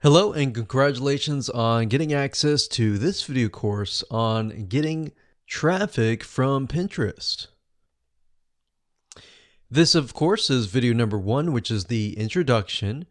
Hello and congratulations on getting access to this video course on getting traffic from Pinterest. This, of course, is video number 1, which is the introduction,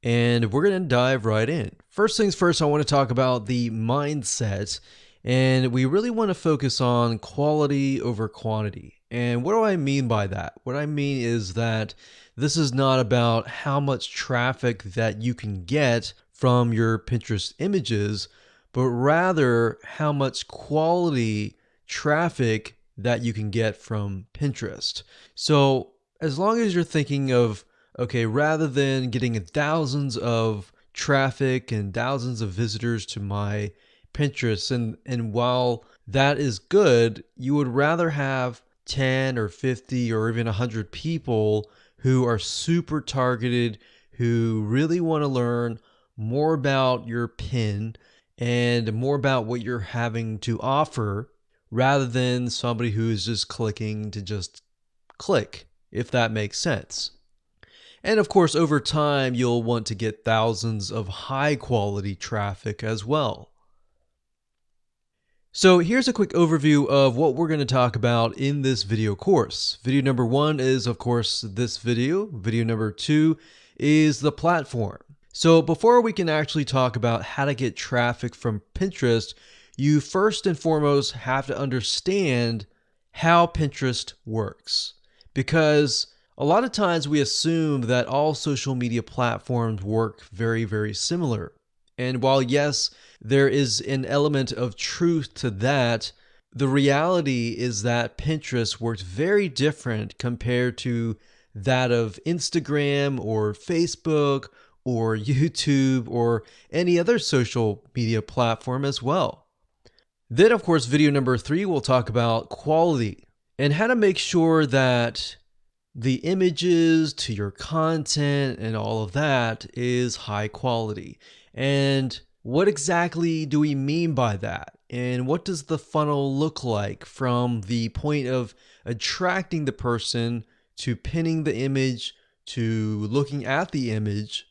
and we're going to dive right in. First things first, I want to talk about the mindset, and we really want to focus on quality over quantity. And what do I mean by that? What I mean is that this is not about how much traffic that you can get from your Pinterest images, but rather how much quality traffic that you can get from Pinterest. So as long as you're thinking of, okay, rather than getting thousands of traffic and thousands of visitors to my Pinterest, and while that is good, you would rather have 10 or 50 or even 100 people who are super targeted, who really want to learn more about your pin and more about what you're having to offer, rather than somebody who is just clicking to just click, if that makes sense. And of course, over time, you'll want to get thousands of high quality traffic as well. So here's a quick overview of what we're going to talk about in this video course. Video number 1 is, of course, this video. Video number 2 is the platform. So before we can actually talk about how to get traffic from Pinterest, you first and foremost have to understand how Pinterest works. Because a lot of times we assume that all social media platforms work very, very similar. And while yes, there is an element of truth to that, the reality is that Pinterest works very different compared to that of Instagram or Facebook or YouTube or any other social media platform as well. Then, of course, video number 3, we'll talk about quality and how to make sure that the images to your content and all of that is high quality. And what exactly do we mean by that? And what does the funnel look like from the point of attracting the person to pinning the image, to looking at the image,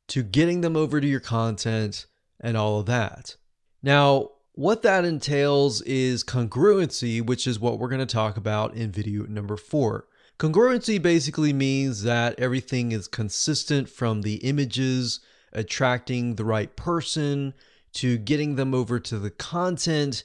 to getting them over to your content and all of that? Now, what that entails is congruency, which is what we're going to talk about in video number 4. Congruency basically means that everything is consistent from the images, attracting the right person, to getting them over to the content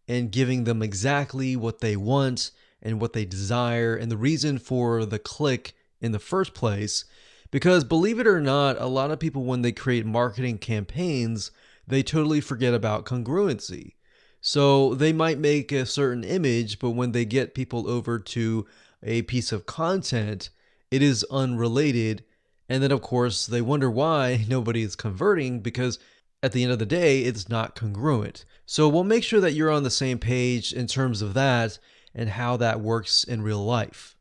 and giving them exactly what they want and what they desire and the reason for the click in the first place. Because believe it or not, a lot of people, when they create marketing campaigns, they totally forget about congruency. So they might make a certain image, but when they get people over to a piece of content, it is unrelated. And then, of course, they wonder why nobody is converting, because at the end of the day, it's not congruent. So we'll make sure that you're on the same page in terms of that and how that works in real life.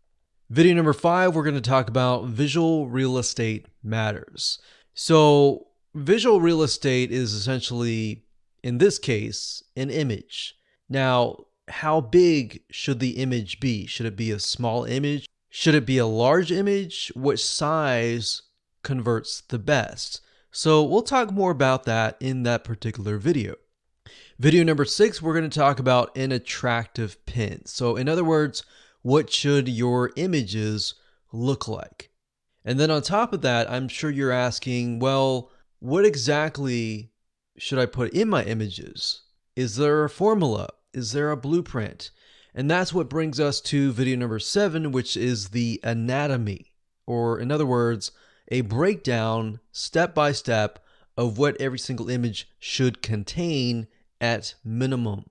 Video number 5, we're going to talk about visual real estate matters. So visual real estate is essentially, in this case, an image. Now, how big should the image be? Should it be a small image? Should it be a large image? What size converts the best? So we'll talk more about that in that particular video. Video number 6, we're going to talk about an attractive pin. So in other words, what should your images look like? And then on top of that, I'm sure you're asking, well, what exactly should I put in my images? Is there a formula? Is there a blueprint? And that's what brings us to video number 7, which is the anatomy, or in other words, a breakdown step by step of what every single image should contain at minimum.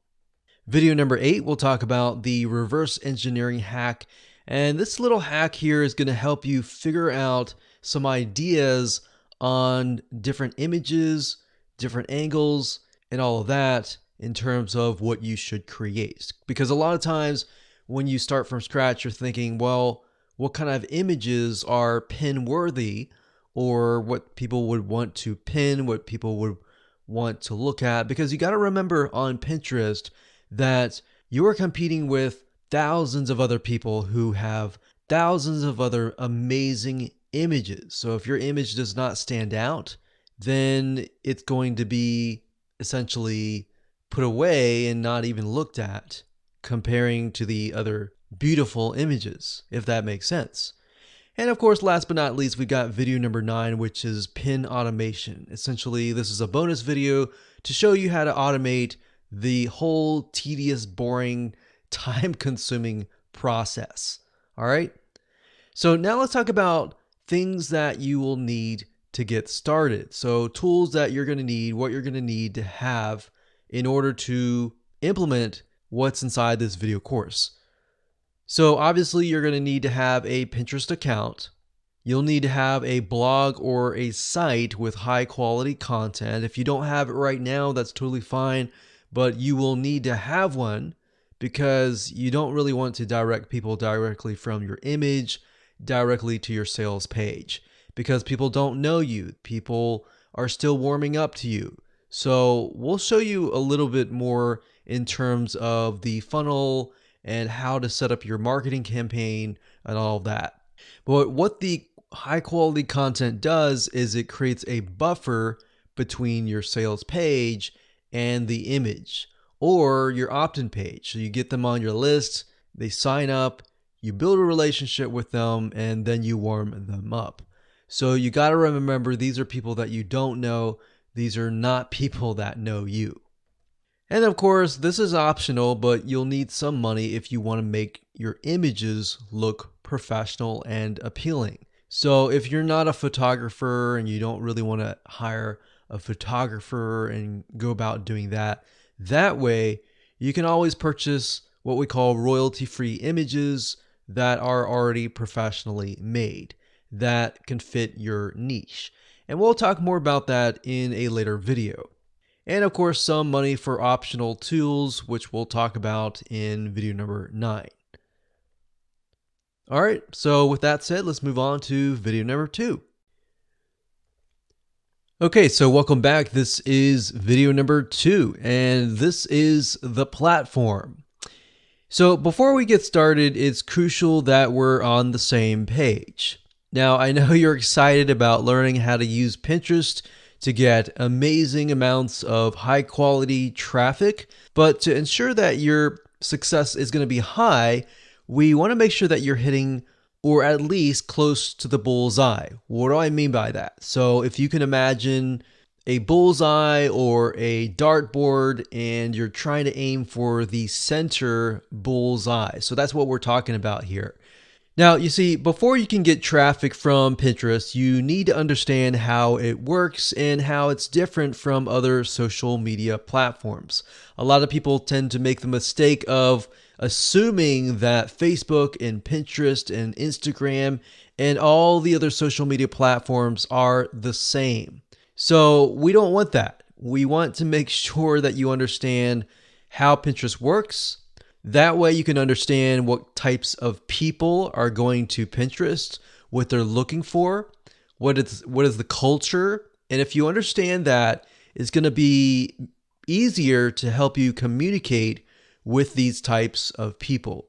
Video number 8, we'll talk about the reverse engineering hack. And this little hack here is going to help you figure out some ideas on different images, different angles, and all of that in terms of what you should create. Because a lot of times when you start from scratch, you're thinking, well, what kind of images are pin worthy, or what people would want to pin, what people would want to look at? Because you got to remember on Pinterest that you are competing with thousands of other people who have thousands of other amazing images. So if your image does not stand out, then it's going to be essentially put away and not even looked at, comparing to the other beautiful images, if that makes sense. And of course, last but not least, we've got video number 9, which is pin automation. Essentially, this is a bonus video to show you how to automate the whole tedious, boring, time-consuming process. All right? So now let's talk about things that you will need to get started. So tools that you're going to need, what you're going to need to have in order to implement what's inside this video course. So obviously you're going to need to have a Pinterest account. You'll need to have a blog or a site with high quality content. If you don't have it right now, that's totally fine, but you will need to have one because you don't really want to direct people directly from your image directly to your sales page because people don't know you. People are still warming up to you. So we'll show you a little bit more in terms of the funnel and how to set up your marketing campaign and all of that. But what the high quality content does is it creates a buffer between your sales page and the image or your opt-in page. So you get them on your list, they sign up, you build a relationship with them, and then you warm them up. So you got to remember, these are people that you don't know. These are not people that know you. And of course, this is optional, but you'll need some money if you want to make your images look professional and appealing. So if you're not a photographer and you don't really want to hire a photographer and go about doing that way, you can always purchase what we call royalty-free images that are already professionally made that can fit your niche. And we'll talk more about that in a later video. And of course, some money for optional tools, which we'll talk about in video number 9. All right, so with that said, let's move on to video number 2. Okay, so welcome back. This is video number 2, and this is the platform. So before we get started, it's crucial that we're on the same page. Now, I know you're excited about learning how to use Pinterest to get amazing amounts of high quality traffic, but to ensure that your success is going to be high, we want to make sure that you're hitting or at least close to the bullseye. What do I mean by that? So if you can imagine a bullseye or a dartboard and you're trying to aim for the center bullseye. So that's what we're talking about here. Now, you see, before you can get traffic from Pinterest, you need to understand how it works and how it's different from other social media platforms. A lot of people tend to make the mistake of assuming that Facebook and Pinterest and Instagram and all the other social media platforms are the same. So we don't want that. We want to make sure that you understand how Pinterest works. That way you can understand what types of people are going to Pinterest, what they're looking for, what is the culture. And if you understand that, it's going to be easier to help you communicate with these types of people.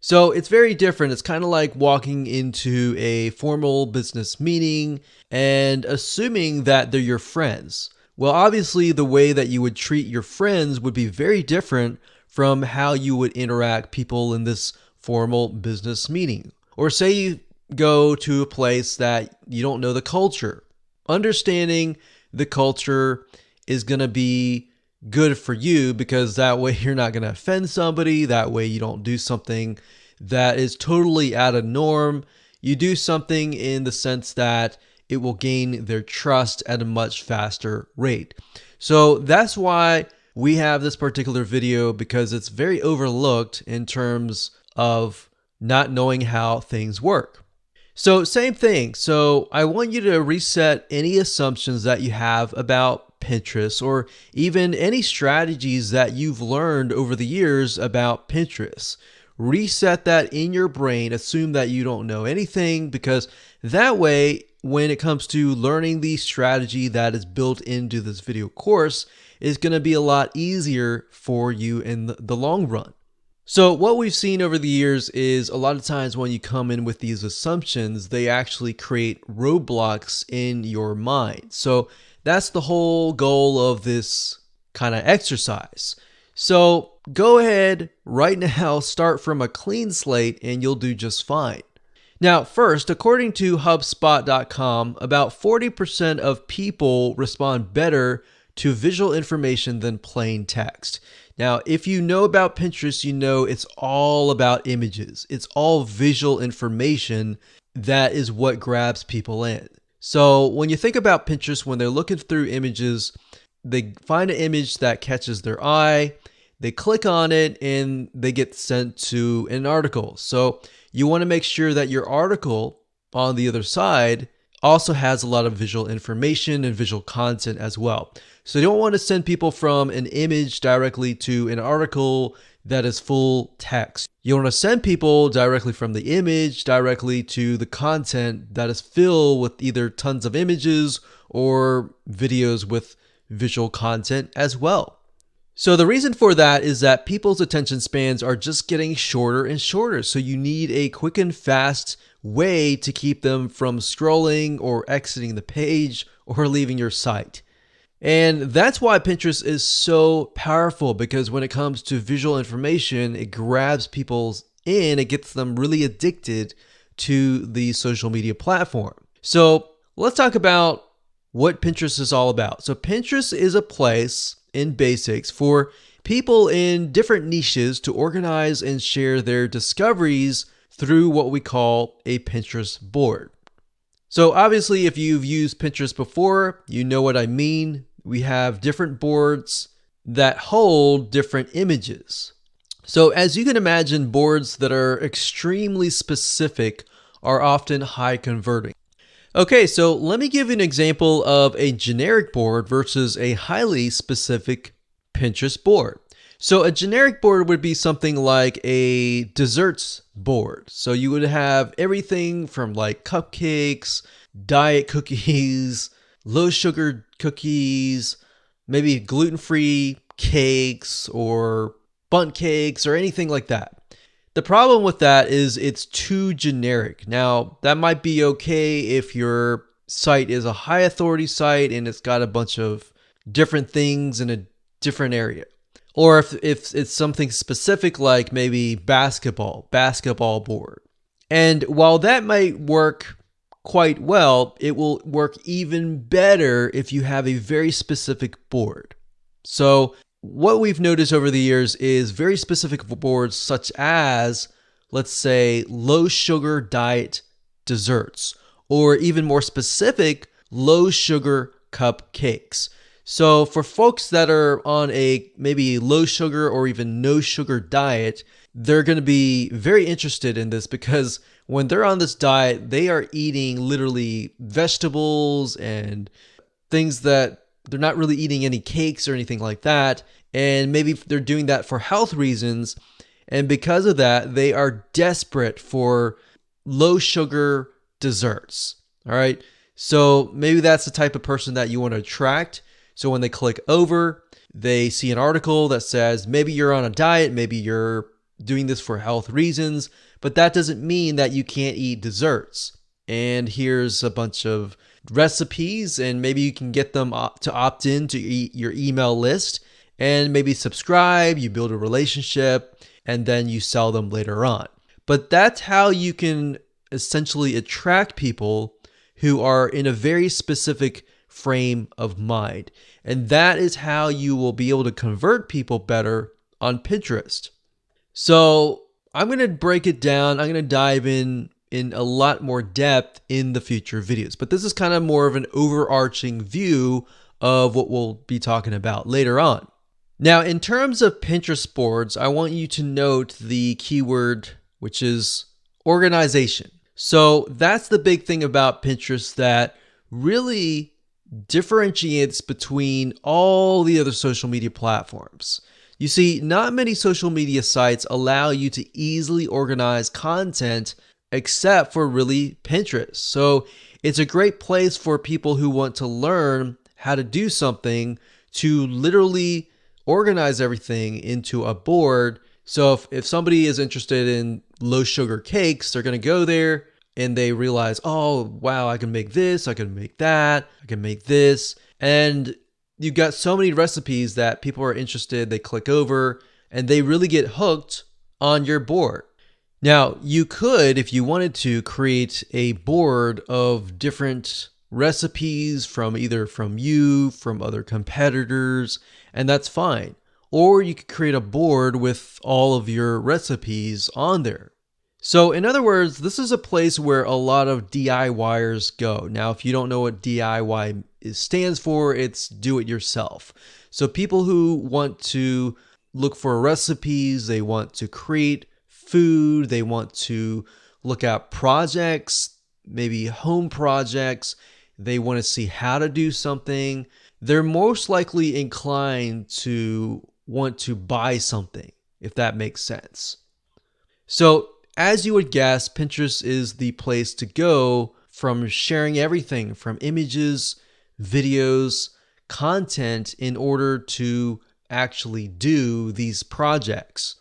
So it's very different. It's kind of like walking into a formal business meeting and assuming that they're your friends. Well, obviously, the way that you would treat your friends would be very different from how you would interact people in this formal business meeting. Or say you go to a place that you don't know the culture. Understanding the culture is going to be good for you because that way you're not going to offend somebody. That way you don't do something that is totally out of norm. You do something in the sense that it will gain their trust at a much faster rate. So that's why we have this particular video, because it's very overlooked in terms of not knowing how things work. So same thing. So I want you to reset any assumptions that you have about Pinterest or even any strategies that you've learned over the years about Pinterest. Reset that in your brain. Assume that you don't know anything, because that way, when it comes to learning the strategy that is built into this video course, it's going to be a lot easier for you in the long run. So what we've seen over the years is a lot of times when you come in with these assumptions, they actually create roadblocks in your mind. So that's the whole goal of this kind of exercise. So go ahead right now, start from a clean slate and you'll do just fine. Now, first, according to HubSpot.com, about 40% of people respond better to visual information than plain text. Now, if you know about Pinterest, you know it's all about images. It's all visual information. That is what grabs people in. So when you think about Pinterest, when they're looking through images, they find an image that catches their eye, they click on it, and they get sent to an article. So you want to make sure that your article on the other side also has a lot of visual information and visual content as well. So you don't want to send people from an image directly to an article that is full text. You want to send people directly from the image directly to the content that is filled with either tons of images or videos with visual content as well. So the reason for that is that people's attention spans are just getting shorter and shorter. So you need a quick and fast way to keep them from scrolling or exiting the page or leaving your site. And that's why Pinterest is so powerful, because when it comes to visual information, it grabs people in, it gets them really addicted to the social media platform. So let's talk about what Pinterest is all about. So Pinterest is a place in basics for people in different niches to organize and share their discoveries through what we call a Pinterest board. So obviously, if you've used Pinterest before, you know what I mean. We have different boards that hold different images. So as you can imagine, boards that are extremely specific are often high converting. Okay, so let me give you an example of a generic board versus a highly specific Pinterest board. So a generic board would be something like a desserts board. So you would have everything from like cupcakes, diet cookies, low sugar cookies, maybe gluten-free cakes or bundt cakes or anything like that. The problem with that is it's too generic. Now, that might be okay if your site is a high authority site and it's got a bunch of different things in a different area. Or if it's something specific like maybe basketball board. And while that might work quite well, it will work even better if you have a very specific board. So what we've noticed over the years is very specific boards such as, let's say, low sugar diet desserts, or even more specific, low sugar cupcakes. So for folks that are on a maybe low sugar or even no sugar diet, they're going to be very interested in this, because when they're on this diet, they are eating literally vegetables and things that they're not really eating any cakes or anything like that. And maybe they're doing that for health reasons. And because of that, they are desperate for low sugar desserts. All right. So maybe that's the type of person that you want to attract. So when they click over, they see an article that says, maybe you're on a diet, maybe you're doing this for health reasons, but that doesn't mean that you can't eat desserts. And here's a bunch of recipes, and maybe you can get them to opt in to your email list and maybe subscribe, you build a relationship, and then you sell them later on. But that's how you can essentially attract people who are in a very specific frame of mind. And that is how you will be able to convert people better on Pinterest. So I'm going to break it down. I'm going to dive in a lot more depth in the future videos. But this is kind of more of an overarching view of what we'll be talking about later on. Now, in terms of Pinterest boards, I want you to note the keyword, which is organization. So that's the big thing about Pinterest that really differentiates between all the other social media platforms. You see, not many social media sites allow you to easily organize content except for really Pinterest. So it's a great place for people who want to learn how to do something to literally organize everything into a board So if somebody is interested in low sugar cakes, they're going to go there and they realize, oh, wow, I can make this, I can make that, I can make this. And you've got so many recipes that people are interested, they click over and they really get hooked on your board. Now, you could, if you wanted to, create a board of different recipes from either from you, from other competitors, and that's fine. Or you could create a board with all of your recipes on there. So in other words, this is a place where a lot of DIYers go. Now, if you don't know what DIY stands for, it's do it yourself. So people who want to look for recipes, they want to create food, they want to look at projects, maybe home projects, they want to see how to do something. They're most likely inclined to want to buy something, if that makes sense. So as you would guess, Pinterest is the place to go from sharing everything from images, videos, content in order to actually do these projects.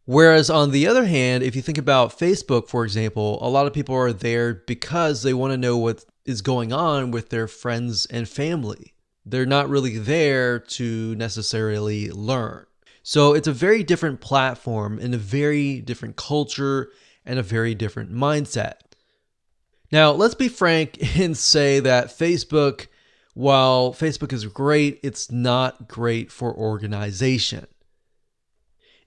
Whereas on the other hand, if you think about Facebook, for example, a lot of people are there because they want to know what is going on with their friends and family. They're not really there to necessarily learn. So it's a very different platform and a very different culture and a very different mindset. Now, let's be frank and say that Facebook, while Facebook is great, it's not great for organization.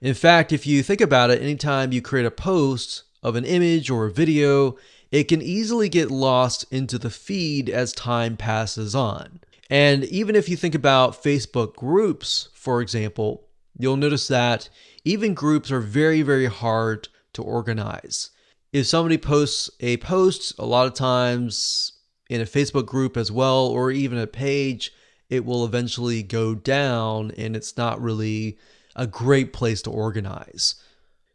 In fact, if you think about it, anytime you create a post of an image or a video, it can easily get lost into the feed as time passes on. And even if you think about Facebook groups, for example, you'll notice that even groups are very, very hard to organize. If somebody posts a post, a lot of times in a Facebook group as well, or even a page, it will eventually go down and it's not really a great place to organize.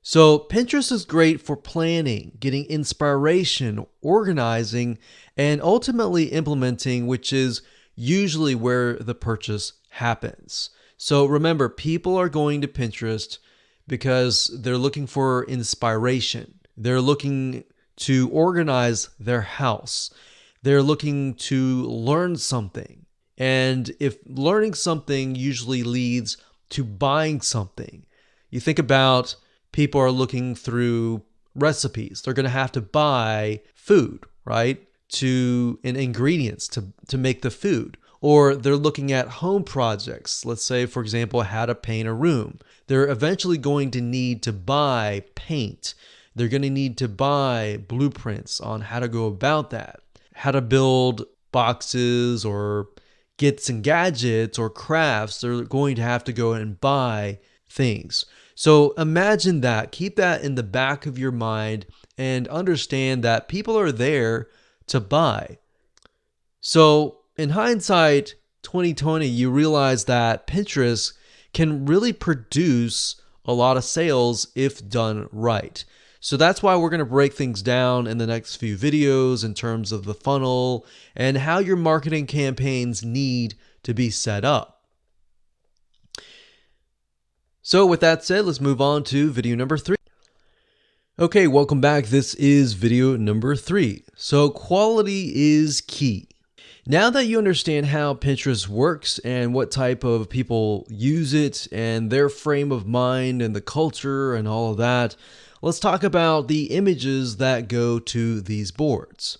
So Pinterest is great for planning, getting inspiration, organizing, and ultimately implementing, which is usually where the purchase happens. So remember, people are going to Pinterest because they're looking for inspiration. They're looking to organize their house. They're looking to learn something. And if learning something usually leads to buying something, you think about people are looking through recipes. They're going to have to buy food, right? And ingredients to make the food. Or they're looking at home projects. Let's say, for example, how to paint a room. They're eventually going to need to buy paint. They're going to need to buy blueprints on how to go about that, how to build boxes or kits and gadgets or crafts. They're going to have to go and buy things. So imagine that. Keep that in the back of your mind and understand that people are there to buy. So in hindsight, 2020, you realize that Pinterest can really produce a lot of sales if done right. So that's why we're going to break things down in the next few videos in terms of the funnel and how your marketing campaigns need to be set up. So with that said, let's move on to video number 3. Okay, welcome back. This is video number 3. So quality is key. Now that you understand how Pinterest works and what type of people use it and their frame of mind and the culture and all of that, let's talk about the images that go to these boards.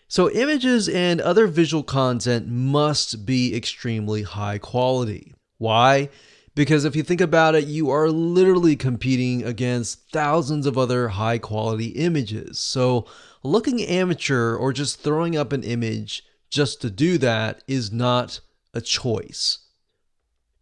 So images and other visual content must be extremely high quality. Why? Because if you think about it, you are literally competing against thousands of other high quality images. So looking amateur or just throwing up an image just to do that is not a choice.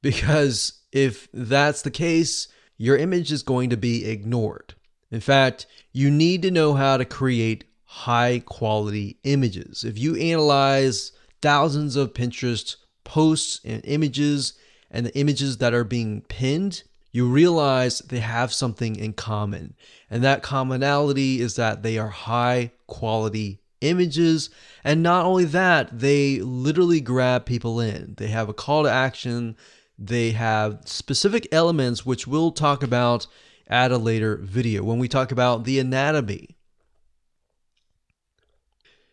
Because if that's the case, your image is going to be ignored. In fact, you need to know how to create high quality images. If you analyze thousands of Pinterest posts and images and the images that are being pinned, you realize they have something in common. And that commonality is that they are high quality images. And not only that, they literally grab people in. They have a call to action. They have specific elements, which we'll talk about at a later video when we talk about the anatomy.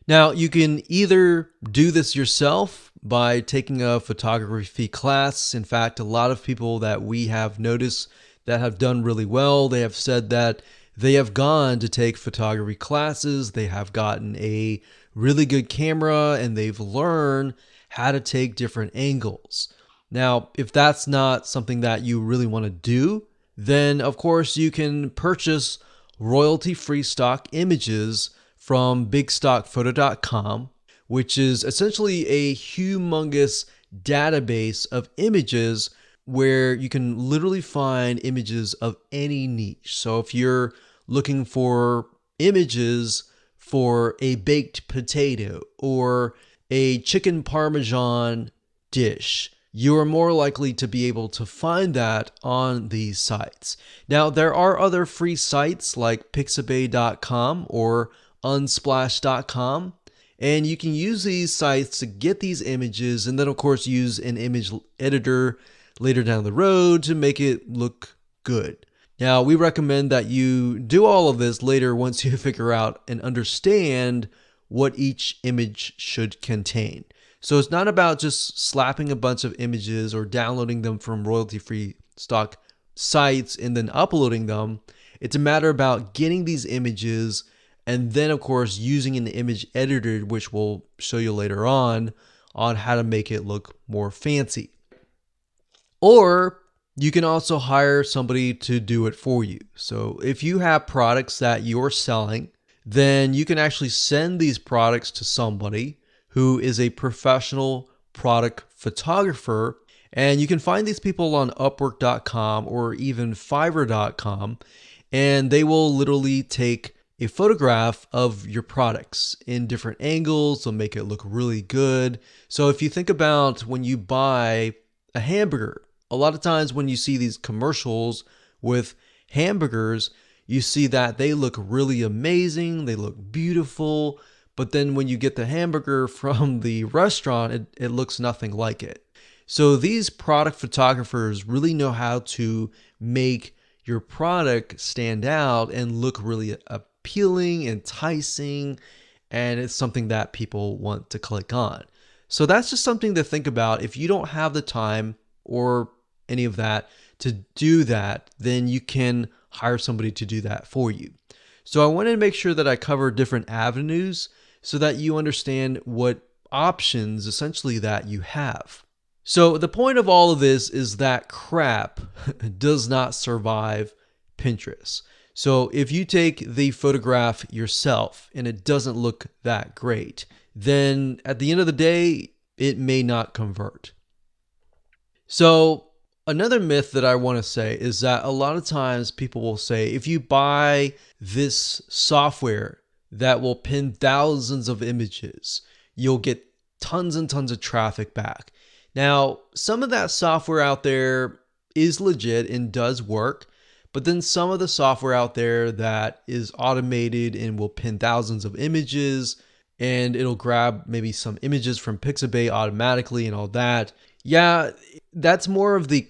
Now, you can either do this yourself by taking a photography class. In fact, a lot of people that we have noticed that have done really well, they have said that they have gone to take photography classes, they have gotten a really good camera, and they've learned how to take different angles. Now, if that's not something that you really want to do, then of course you can purchase royalty-free stock images from bigstockphoto.com, which is essentially a humongous database of images where you can literally find images of any niche. So if you're looking for images for a baked potato or a chicken parmesan dish, you are more likely to be able to find that on these sites. Now, there are other free sites like pixabay.com or unsplash.com, and you can use these sites to get these images and then of course use an image editor later down the road to make it look good. Now, we recommend that you do all of this later once you figure out and understand what each image should contain. So it's not about just slapping a bunch of images or downloading them from royalty-free stock sites and then uploading them. It's a matter about getting these images and then of course using an image editor, which we'll show you later on how to make it look more fancy. Or you can also hire somebody to do it for you. So if you have products that you're selling, then you can actually send these products to somebody who is a professional product photographer. And you can find these people on Upwork.com or even Fiverr.com, and they will literally take a photograph of your products in different angles. They'll make it look really good. So if you think about when you buy a hamburger, a lot of times when you see these commercials with hamburgers, you see that they look really amazing, they look beautiful, but then when you get the hamburger from the restaurant, it looks nothing like it. So these product photographers really know how to make your product stand out and look really appealing, enticing, and it's something that people want to click on. So that's just something to think about. If you don't have the time or any of that to do that, then you can hire somebody to do that for you. So I wanted to make sure that I cover different avenues so that you understand what options essentially that you have. So the point of all of this is that crap does not survive Pinterest. So if you take the photograph yourself and it doesn't look that great, then at the end of the day, it may not convert. So another myth that I want to say is that a lot of times people will say, if you buy this software that will pin thousands of images, you'll get tons and tons of traffic back. Now, some of that software out there is legit and does work, but then some of the software out there that is automated and will pin thousands of images and it'll grab maybe some images from Pixabay automatically and all that. Yeah, that's more of the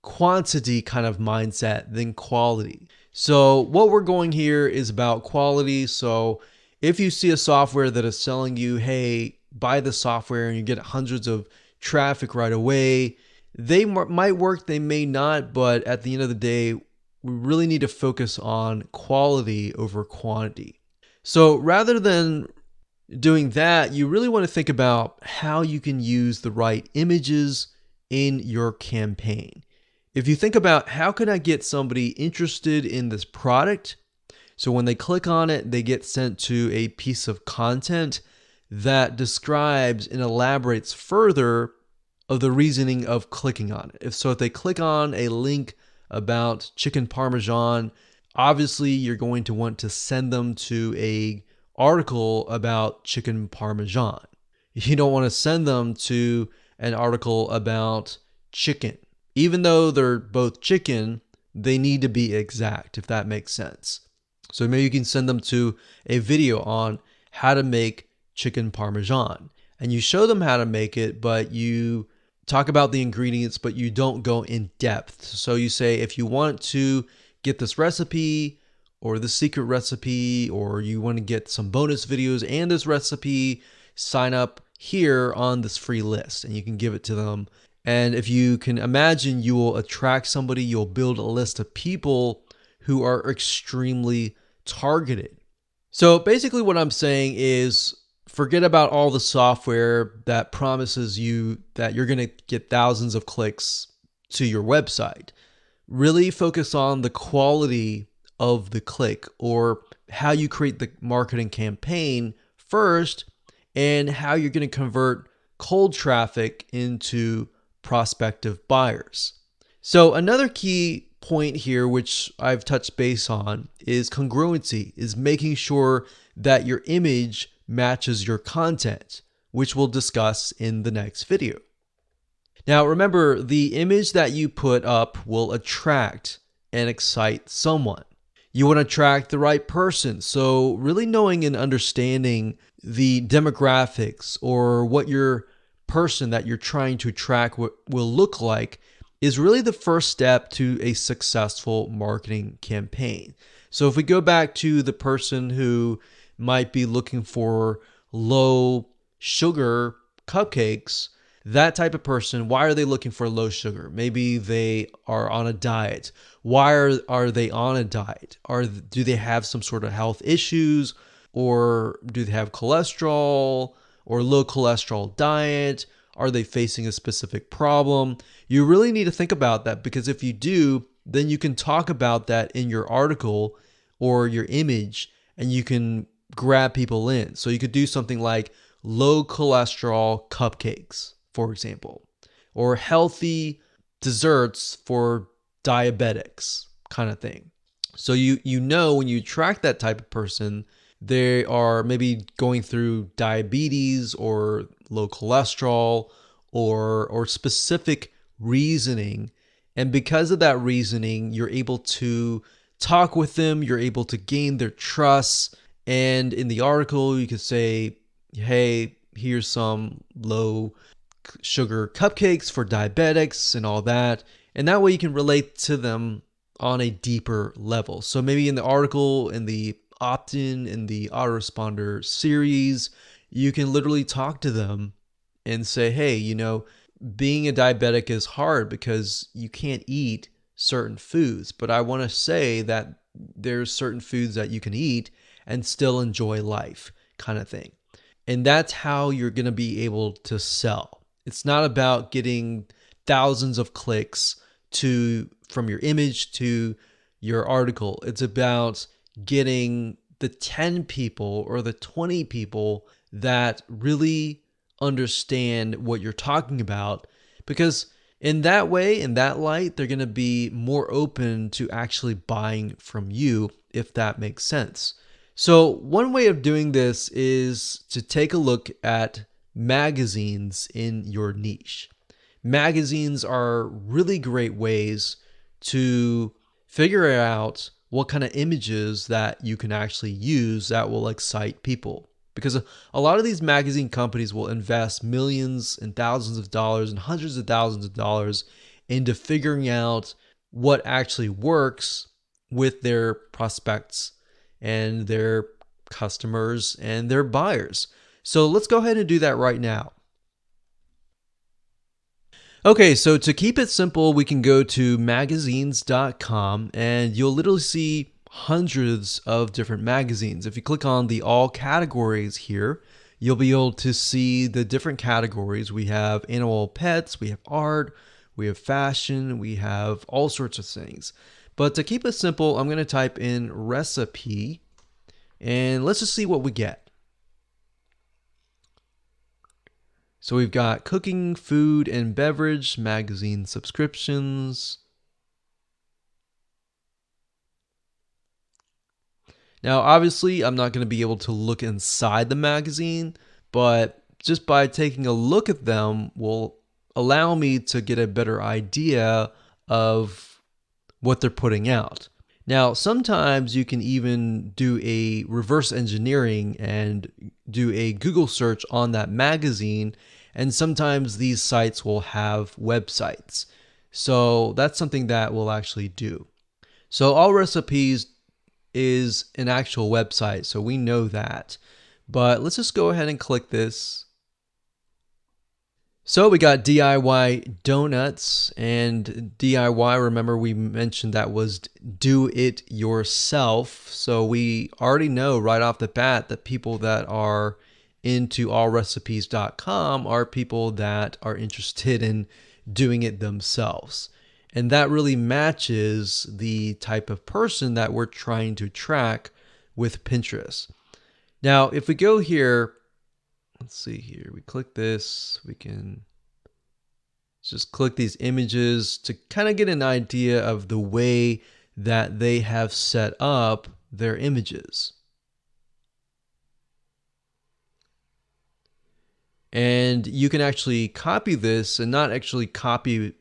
quantity kind of mindset than quality. So what we're going here is about quality. So if you see a software that is selling you, hey, buy the software and you get hundreds of traffic right away, they might work, they may not, but at the end of the day, we really need to focus on quality over quantity. So rather than doing that, you really want to think about how you can use the right images in your campaign. If you think about how can I get somebody interested in this product, so when they click on it, they get sent to a piece of content that describes and elaborates further of the reasoning of clicking on it. If they click on a link about chicken parmesan, obviously you're going to want to send them to an article about chicken parmesan. You don't want to send them to an article about chicken. Even though they're both chicken, they need to be exact, if that makes sense. So maybe you can send them to a video on how to make chicken parmesan, and you show them how to make it, but you talk about the ingredients, but you don't go in depth. So you say, if you want to get this recipe or the secret recipe, or you want to get some bonus videos and this recipe, sign up here on this free list, and you can give it to them. And if you can imagine, you will attract somebody, you'll build a list of people who are extremely targeted. So basically what I'm saying is, forget about all the software that promises you that you're going to get thousands of clicks to your website. Really focus on the quality of the click, or how you create the marketing campaign first, and how you're going to convert cold traffic into prospective buyers. So another key point here, which I've touched base on, is congruency, is making sure that your image matches your content, which we'll discuss in the next video. Now remember, the image that you put up will attract and excite someone. You want to attract the right person. So really knowing and understanding the demographics, or what your person that you're trying to attract will look like, is really the first step to a successful marketing campaign. So if we go back to the person who might be looking for low sugar cupcakes, that type of person, why are they looking for low sugar? Maybe they are on a diet. Why are they on a diet? Do they have some sort of health issues, or do they have cholesterol or low cholesterol diet? Are they facing a specific problem? You really need to think about that, because if you do, then you can talk about that in your article or your image, and you can grab people in. So you could do something like low cholesterol cupcakes, for example, or healthy desserts for diabetics, kind of thing. So you know, when you attract that type of person, they are maybe going through diabetes or low cholesterol, or specific reasoning. And because of that reasoning, you're able to talk with them, you're able to gain their trust. And in the article, you could say, hey, here's some low sugar cupcakes for diabetics and all that. And that way you can relate to them on a deeper level. So maybe in the article, in the opt-in, in the autoresponder series, you can literally talk to them and say, hey, being a diabetic is hard because you can't eat certain foods, but I want to say that there's certain foods that you can eat and still enjoy life, kind of thing. And that's how you're going to be able to sell. It's not about getting thousands of clicks from your image to your article. It's about getting the 10 people or the 20 people that really understand what you're talking about, because in that way, in that light, they're going to be more open to actually buying from you, if that makes sense. So one way of doing this is to take a look at magazines in your niche. Magazines are really great ways to figure out what kind of images that you can actually use that will excite people. Because a lot of these magazine companies will invest millions and thousands of dollars and hundreds of thousands of dollars into figuring out what actually works with their prospects and their customers and their buyers. So let's go ahead and do that right now. Okay, so to keep it simple, we can go to magazines.com and you'll literally see hundreds of different magazines. If you click on the all categories here, you'll be able to see the different categories. We have animal pets, we have art, we have fashion, we have all sorts of things. But to keep it simple, I'm going to type in recipe and let's just see what we get. So we've got cooking, food, and beverage, magazine subscriptions. Now, obviously, I'm not going to be able to look inside the magazine, but just by taking a look at them will allow me to get a better idea of what they're putting out. Now, sometimes you can even do a reverse engineering and do a Google search on that magazine, and sometimes these sites will have websites. So that's something that we'll actually do. So All Recipes is an actual website, so we know that. But let's just go ahead and click this. So we got DIY donuts, and DIY, remember we mentioned that was do it yourself. So we already know right off the bat that people that are into allrecipes.com are people that are interested in doing it themselves. And that really matches the type of person that we're trying to track with Pinterest. Now, if we go here, let's see here, we click this, we can just click these images to kind of get an idea of the way that they have set up their images. And you can actually copy this, and not actually copy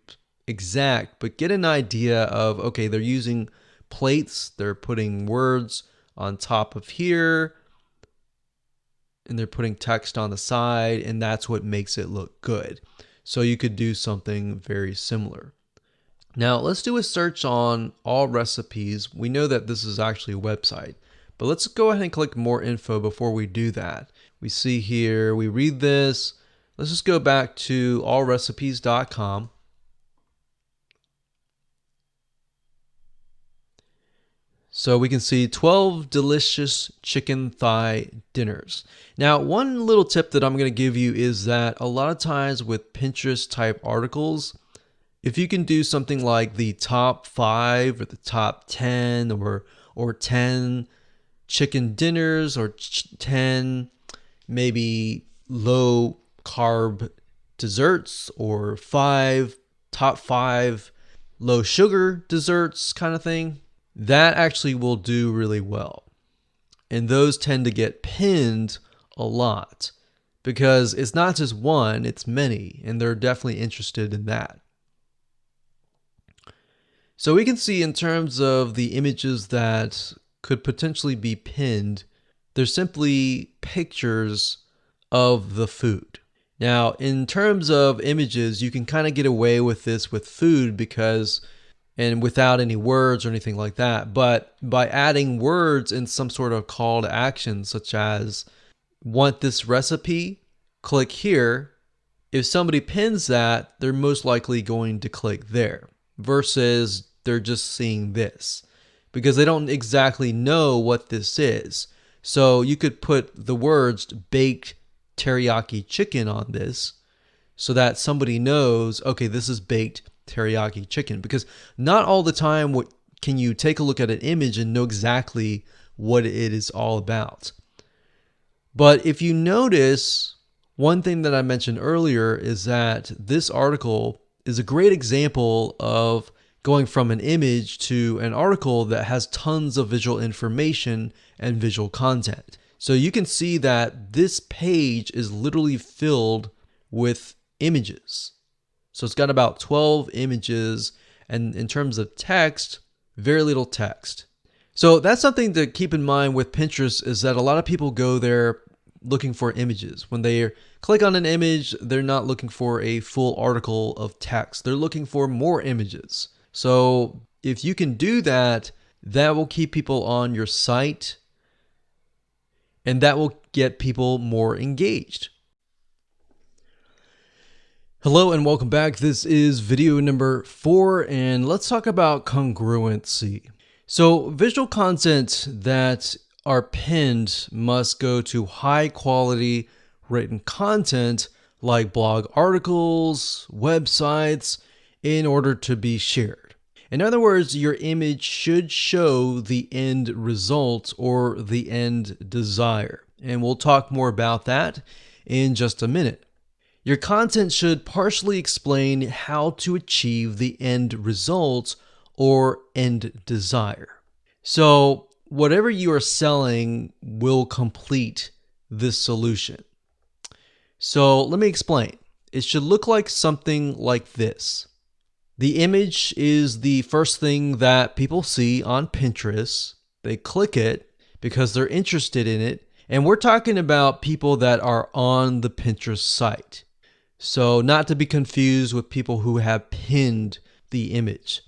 exact, but get an idea of, okay, they're using plates, they're putting words on top of here, and they're putting text on the side, and that's what makes it look good. So you could do something very similar. Now let's do a search on All Recipes. We know that this is actually a website, but let's go ahead and click more info before we do that. We see here, we read this. Let's just go back to allrecipes.com. So we can see 12 delicious chicken thigh dinners. Now, one little tip that I'm going to give you is that a lot of times with Pinterest type articles, if you can do something like the top 5 or the top 10 or 10 chicken dinners or 10 maybe low carb desserts or top 5 low sugar desserts kind of thing, that actually will do really well. And those tend to get pinned a lot because it's not just one, it's many, and they're definitely interested in that. So we can see in terms of the images that could potentially be pinned, they're simply pictures of the food. Now, in terms of images, you can kind of get away with this with food and without any words or anything like that. But by adding words in some sort of call to action, such as want this recipe, click here. If somebody pins that, they're most likely going to click there versus they're just seeing this because they don't exactly know what this is. So you could put the words baked teriyaki chicken on this so that somebody knows, okay, this is baked teriyaki chicken, because not all the time can you take a look at an image and know exactly what it is all about. But if you notice, one thing that I mentioned earlier is that this article is a great example of going from an image to an article that has tons of visual information and visual content. So you can see that this page is literally filled with images. So it's got about 12 images, and in terms of text, very little text. So that's something to keep in mind with Pinterest, is that a lot of people go there looking for images. When they click on an image, they're not looking for a full article of text. They're looking for more images. So if you can do that, that will keep people on your site, and that will get people more engaged. Hello and welcome back. This is video number 4, and let's talk about congruency. So visual content that are pinned must go to high quality written content like blog articles, websites, in order to be shared. In other words, your image should show the end result or the end desire. And we'll talk more about that in just a minute. Your content should partially explain how to achieve the end result or end desire. So whatever you are selling will complete this solution. So let me explain. It should look like something like this. The image is the first thing that people see on Pinterest. They click it because they're interested in it. And we're talking about people that are on the Pinterest site. So not to be confused with people who have pinned the image.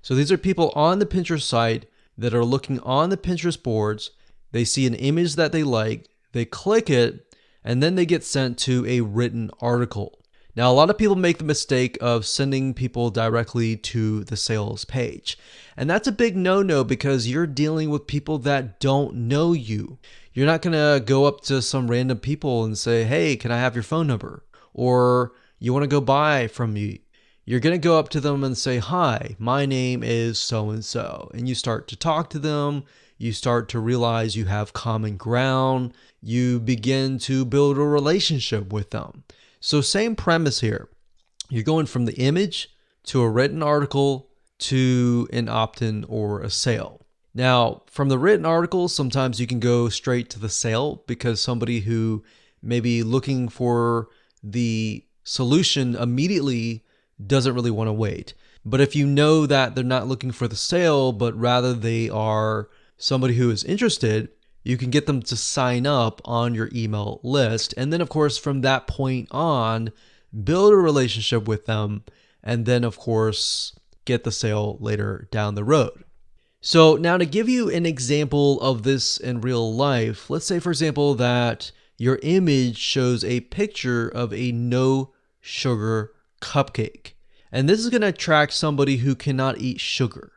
So these are people on the Pinterest site that are looking on the Pinterest boards. They see an image that they like, they click it, and then they get sent to a written article. Now, a lot of people make the mistake of sending people directly to the sales page. And that's a big no-no because you're dealing with people that don't know you. You're not going to go up to some random people and say, hey, can I have your phone number? Or you want to go buy from me. You're going to go up to them and say, hi, my name is so-and-so. And you start to talk to them. You start to realize you have common ground. You begin to build a relationship with them. So same premise here. You're going from the image to a written article to an opt-in or a sale. Now, from the written article, sometimes you can go straight to the sale because somebody who may be looking for the solution immediately doesn't really want to wait. But if you know that they're not looking for the sale, but rather they are somebody who is interested, you can get them to sign up on your email list. And then, of course, from that point on, build a relationship with them. And then, of course, get the sale later down the road. So now to give you an example of this in real life, let's say, for example, that your image shows a picture of a no sugar cupcake. And this is going to attract somebody who cannot eat sugar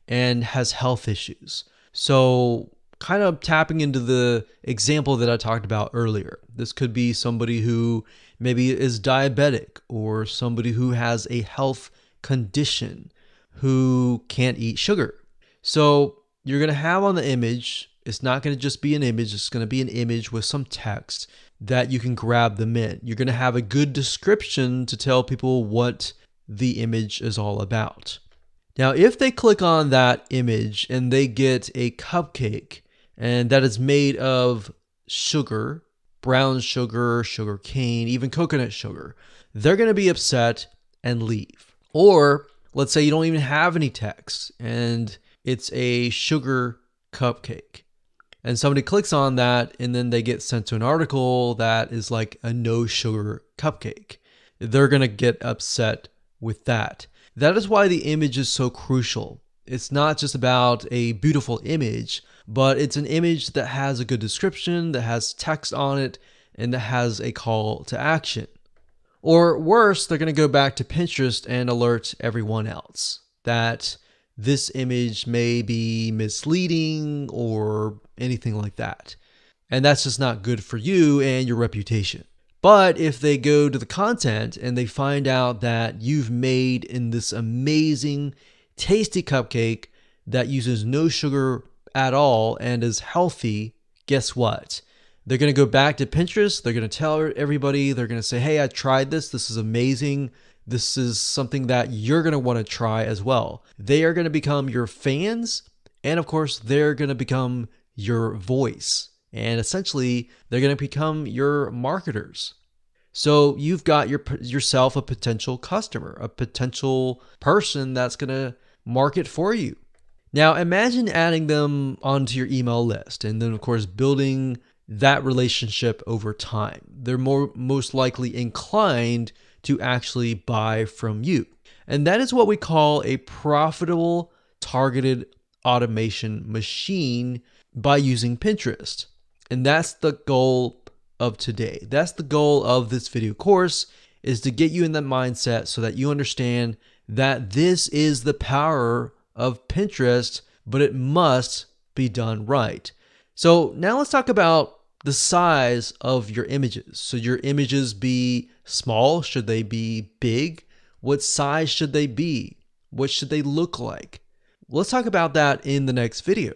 and has health issues. So kind of tapping into the example that I talked about earlier. This could be somebody who maybe is diabetic or somebody who has a health condition who can't eat sugar. So you're going to have on the image, it's not going to just be an image, it's going to be an image with some text that you can grab them in. You're going to have a good description to tell people what the image is all about. Now, if they click on that image and they get a cupcake, and that is made of sugar, brown sugar, sugar cane, even coconut sugar, they're going to be upset and leave. Or let's say you don't even have any text and it's a sugar cupcake. And somebody clicks on that and then they get sent to an article that is like a no sugar cupcake. They're going to get upset with that. That is why the image is so crucial. It's not just about a beautiful image, but it's an image that has a good description, that has text on it, and that has a call to action. Or worse, they're going to go back to Pinterest and alert everyone else that this image may be misleading or anything like that. And that's just not good for you and your reputation. But if they go to the content and they find out that you've made in this amazing, tasty cupcake that uses no sugar at all and is healthy, guess what? They're going to go back to Pinterest. They're going to tell everybody, they're going to say, hey, I tried this. This is amazing. This is something that you're going to want to try as well. They are going to become your fans. And of course, they're going to become your voice. And essentially, they're going to become your marketers. So you've got yourself a potential customer, a potential person that's going to market for you. Now, imagine adding them onto your email list and then, of course, building that relationship over time. They're most likely inclined to actually buy from you. And that is what we call a profitable targeted automation machine by using Pinterest. And that's the goal of today. That's the goal of this video course, is to get you in that mindset so that you understand that this is the power of Pinterest, but it must be done right. So now let's talk about the size of your images. Should your images be small? Should they be big? What size should they be? What should they look like? Let's talk about that in the next video.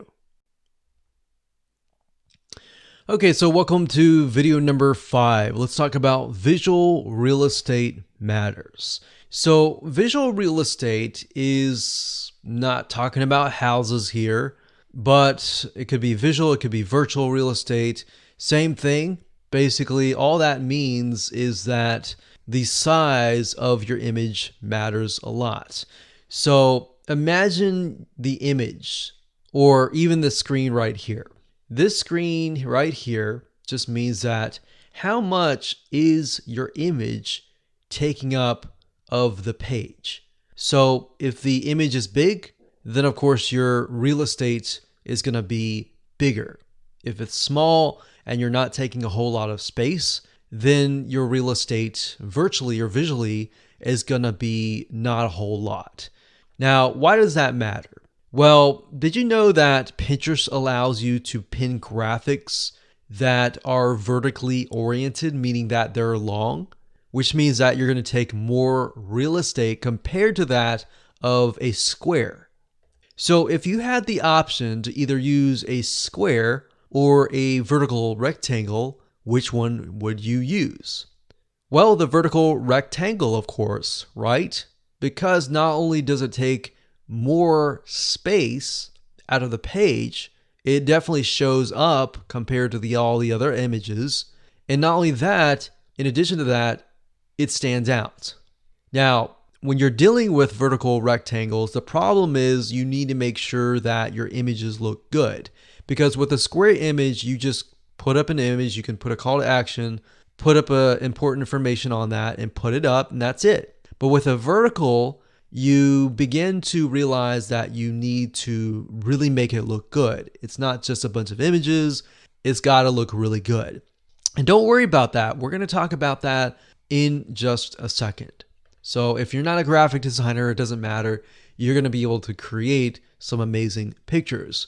Okay, so welcome to video number 5. Let's talk about visual real estate matters. So visual real estate is not talking about houses here, but it could be visual, it could be virtual real estate. Same thing. Basically, all that means is that the size of your image matters a lot. So imagine the image or even the screen right here. This screen right here just means that how much is your image taking up of the page. So if the image is big, then of course your real estate is going to be bigger. If it's small and you're not taking a whole lot of space, then your real estate virtually or visually is going to be not a whole lot. Now, why does that matter? Well, did you know that Pinterest allows you to pin graphics that are vertically oriented, meaning that they're long, which means that you're going to take more real estate compared to that of a square. So if you had the option to either use a square or a vertical rectangle, which one would you use? Well, the vertical rectangle, of course, right? Because not only does it take more space out of the page, it definitely shows up compared to all the other images. And not only that, in addition to that, it stands out. Now, when you're dealing with vertical rectangles, the problem is you need to make sure that your images look good. Because with a square image, you just put up an image, you can put a call to action, put up important information on that and put it up, and that's it. But with a vertical, you begin to realize that you need to really make it look good. It's not just a bunch of images, it's got to look really good. And don't worry about that. We're going to talk about that in just a second. So if you're not a graphic designer, it doesn't matter. You're going to be able to create some amazing pictures.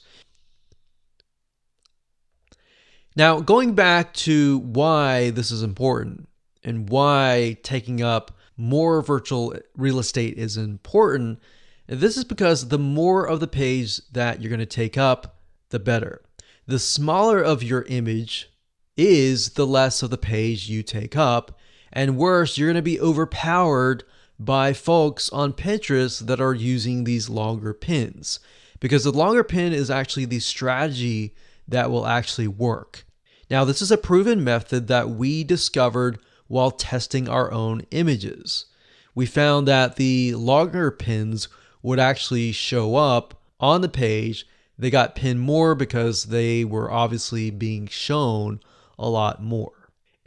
Now, going back to why this is important and why taking up more virtual real estate is important, this is because the more of the page that you're going to take up, the better. The smaller of your image is, the less of the page you take up. And worse, you're going to be overpowered by folks on Pinterest that are using these longer pins. Because the longer pin is actually the strategy that will actually work. Now, this is a proven method that we discovered while testing our own images. We found that the longer pins would actually show up on the page. They got pinned more because they were obviously being shown a lot more.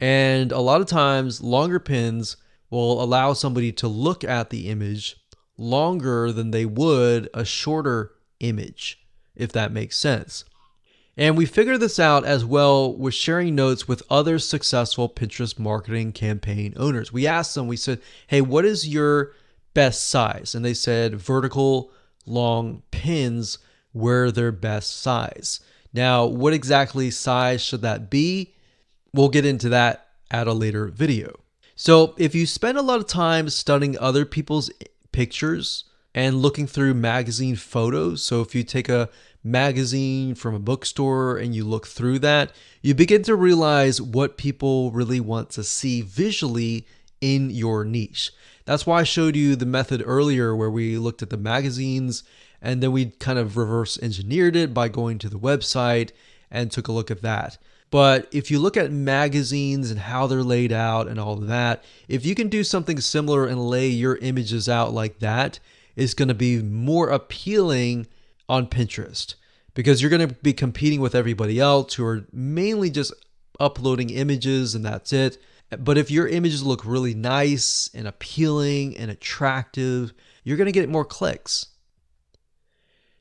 And a lot of times, longer pins will allow somebody to look at the image longer than they would a shorter image, if that makes sense. And we figured this out as well with sharing notes with other successful Pinterest marketing campaign owners. We asked them, we said, hey, what is your best size? And they said vertical long pins were their best size. Now, what exactly size should that be? We'll get into that at a later video. So if you spend a lot of time studying other people's pictures and looking through magazine photos, so if you take a magazine from a bookstore and you look through that, you begin to realize what people really want to see visually in your niche. That's why I showed you the method earlier where we looked at the magazines and then we kind of reverse engineered it by going to the website and took a look at that. But if you look at magazines and how they're laid out and all of that, if you can do something similar and lay your images out like that, it's going to be more appealing on Pinterest because you're going to be competing with everybody else who are mainly just uploading images and that's it. But if your images look really nice and appealing and attractive, you're going to get more clicks.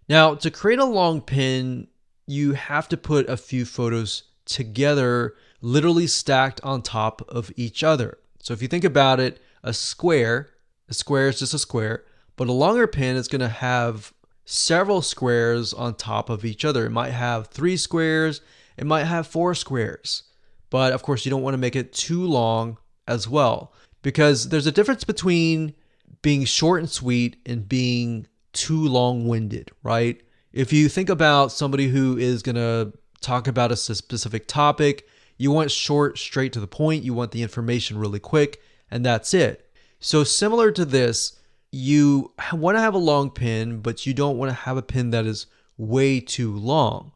Now, to create a long pin, you have to put a few photos together, literally stacked on top of each other. So if you think about it, a square is just a square, but a longer pin is going to have several squares on top of each other. It might have 3 squares, it might have 4 squares. But of course, you don't want to make it too long as well, because there's a difference between being short and sweet and being too long-winded, right? If you think about somebody who is going to talk about a specific topic, you want short, straight to the point, you want the information really quick, and that's it. So similar to this, you want to have a long pin, but you don't want to have a pin that is way too long.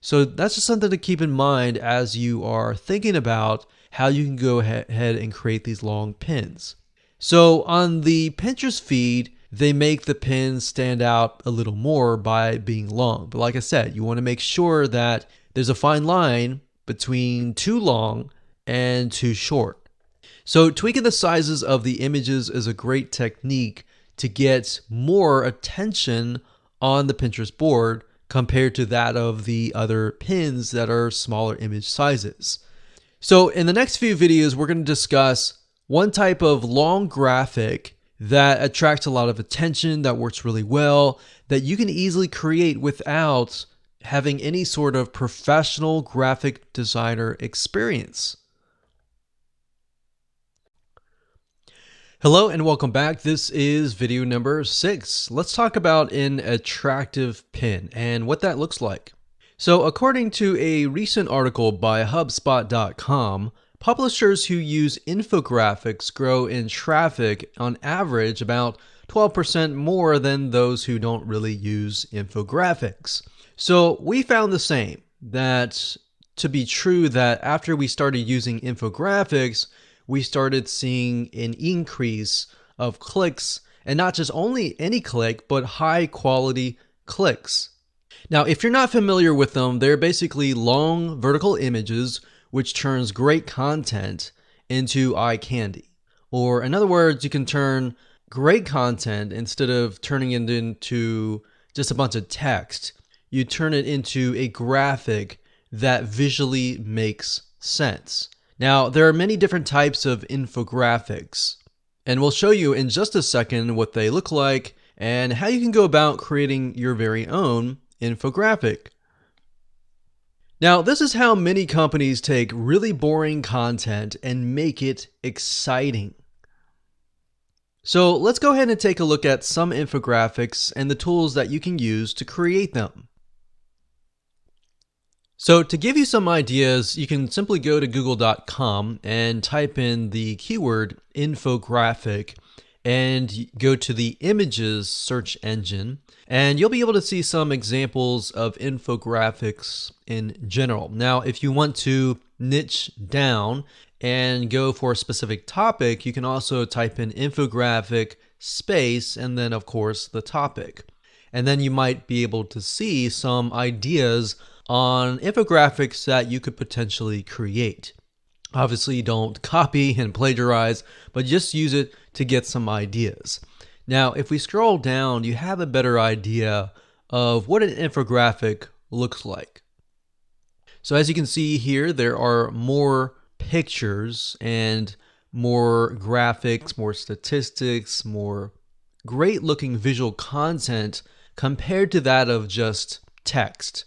So that's just something to keep in mind as you are thinking about how you can go ahead and create these long pins. So on the Pinterest feed, they make the pins stand out a little more by being long. But like I said, you want to make sure that there's a fine line between too long and too short. So tweaking the sizes of the images is a great technique to get more attention on the Pinterest board compared to that of the other pins that are smaller image sizes. So in the next few videos, we're going to discuss one type of long graphic that attracts a lot of attention, that works really well, that you can easily create without having any sort of professional graphic designer experience. Hello and welcome back. This is video number 6. Let's talk about an attractive pin and what that looks like. So according to a recent article by HubSpot.com, publishers who use infographics grow in traffic on average about 12% more than those who don't really use infographics. So we found the same, that to be true, that after we started using infographics, we started seeing an increase of clicks, and not just only any click, but high quality clicks. Now, if you're not familiar with them, they're basically long vertical images, which turns great content into eye candy. Or in other words, you can turn great content, instead of turning it into just a bunch of text, you turn it into a graphic that visually makes sense. Now, there are many different types of infographics, and we'll show you in just a second what they look like and how you can go about creating your very own infographic. Now, this is how many companies take really boring content and make it exciting. So let's go ahead and take a look at some infographics and the tools that you can use to create them. So to give you some ideas, you can simply go to google.com and type in the keyword infographic and go to the images search engine, and you'll be able to see some examples of infographics in general. Now, if you want to niche down and go for a specific topic, you can also type in infographic space and then of course the topic. And then you might be able to see some ideas on infographics that you could potentially create. Obviously, don't copy and plagiarize, but just use it to get some ideas. Now, if we scroll down, you have a better idea of what an infographic looks like. So as you can see here, there are more pictures and more graphics, more statistics, more great looking visual content compared to that of just text.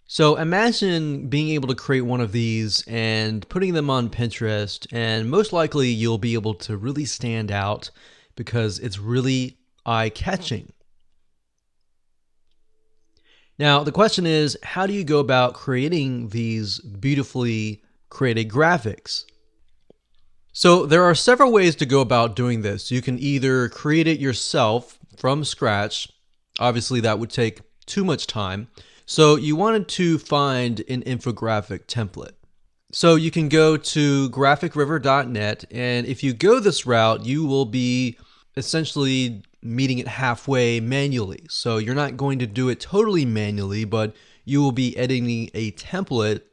So imagine being able to create one of these and putting them on Pinterest, and most likely you'll be able to really stand out because it's really eye-catching. Now, the question is, how do you go about creating these beautifully created graphics? So there are several ways to go about doing this. You can either create it yourself from scratch. Obviously, that would take too much time. So you wanted to find an infographic template. So you can go to graphicriver.net, and if you go this route, you will be essentially meeting it halfway manually. So you're not going to do it totally manually, but you will be editing a template,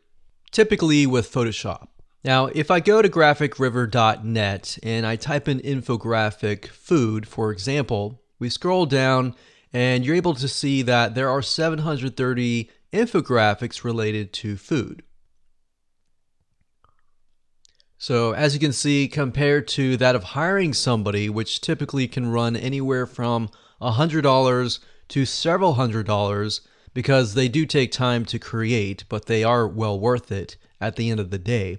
typically with Photoshop. Now, if I go to graphicriver.net and I type in infographic food, for example, we scroll down and you're able to see that there are 730 infographics related to food. So as you can see, compared to that of hiring somebody, which typically can run anywhere from $100 to several $100s, because they do take time to create, but they are well worth it at the end of the day.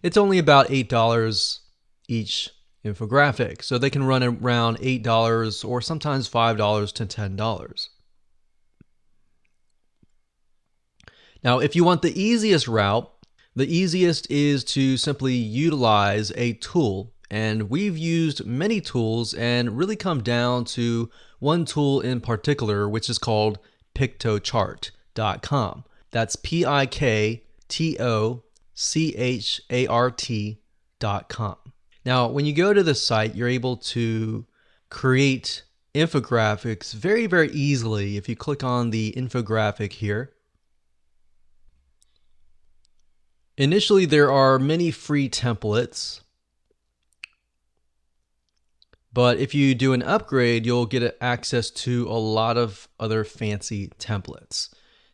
It's only about $8 each infographic, so they can run around $8 or sometimes $5 to $10. Now, if you want the easiest route, the easiest is to simply utilize a tool, and we've used many tools and really come down to one tool in particular, which is called Piktochart.com. That's Piktochart.com. Now, when you go to the site, you're able to create infographics very, very easily if you click on the infographic here. Initially, there are many free templates. But if you do an upgrade, you'll get access to a lot of other fancy templates.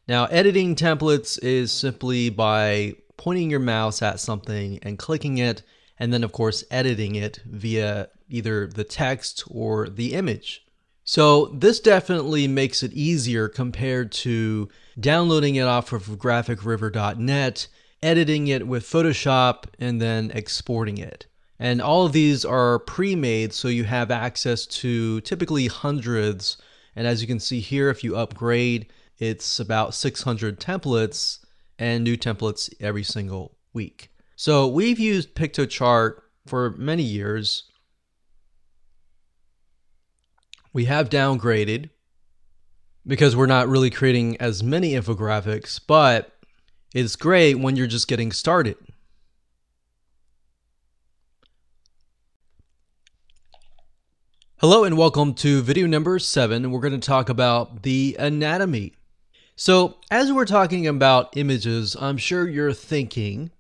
Now, editing templates is simply by pointing your mouse at something and clicking it, and then of course editing it via either the text or the image. So this definitely makes it easier compared to downloading it off of graphicriver.net, editing it with Photoshop, and then exporting it. And all of these are pre-made, so you have access to typically hundreds. And as you can see here, if you upgrade, it's about 600 templates and new templates every single week. So we've used Piktochart for many years. We have downgraded because we're not really creating as many infographics, but it's great when you're just getting started. Hello and welcome to video number 7. We're going to talk about the anatomy. So as we're talking about images, I'm sure you're thinking,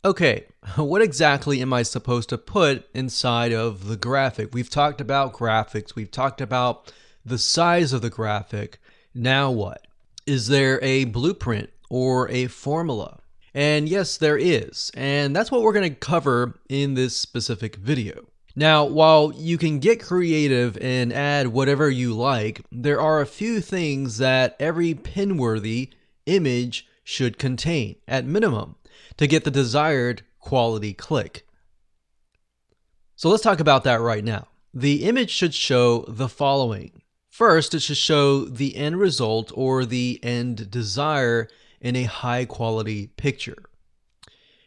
okay, what exactly am I supposed to put inside of the graphic? We've talked about graphics. We've talked about the size of the graphic. Now what? Is there a blueprint or a formula? And yes, there is. And that's what we're going to cover in this specific video. Now, while you can get creative and add whatever you like, there are a few things that every pin-worthy image should contain, at minimum, to get the desired quality click. So let's talk about that right now. The image should show the following. First, it should show the end result or the end desire in a high-quality picture.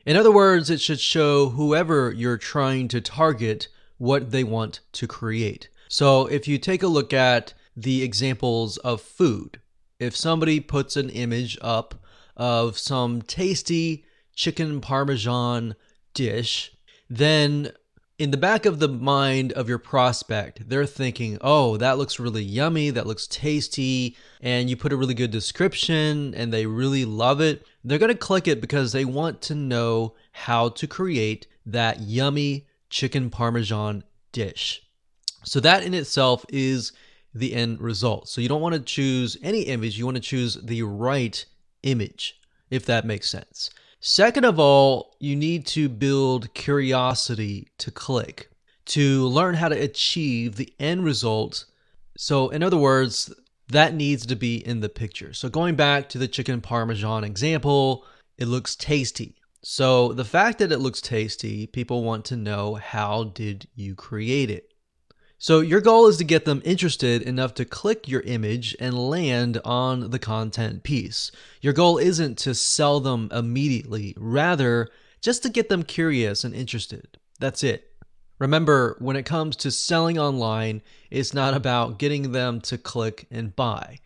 In other words, it should show whoever you're trying to target what they want to create. So if you take a look at the examples of food, if somebody puts an image up of some tasty chicken parmesan dish, then in the back of the mind of your prospect, they're thinking, oh, that looks really yummy, that looks tasty, and you put a really good description and they really love it. They're going to click it because they want to know how to create that yummy chicken parmesan dish. So that in itself is the end result. So you don't want to choose any image, you want to choose the right image, if that makes sense. Second of all, you need to build curiosity to click, to learn how to achieve the end result. So in other words, that needs to be in the picture. So going back to the chicken parmesan example, it looks tasty. So the fact that it looks tasty, people want to know, how did you create it? So your goal is to get them interested enough to click your image and land on the content piece. Your goal isn't to sell them immediately, rather just to get them curious and interested. That's it. Remember, when it comes to selling online, it's not about getting them to click and buy.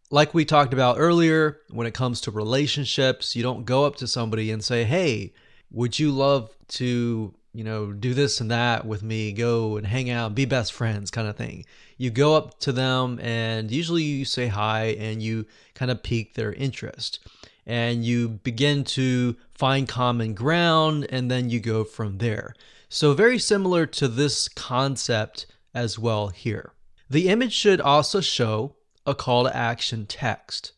Like we talked about earlier, when it comes to relationships, you don't go up to somebody and say, hey, would you love to, do this and that with me, go and hang out, be best friends kind of thing. You go up to them and usually you say hi and you kind of pique their interest. And you begin to find common ground and then you go from there. So very similar to this concept as well here. The image should also show a call to action text.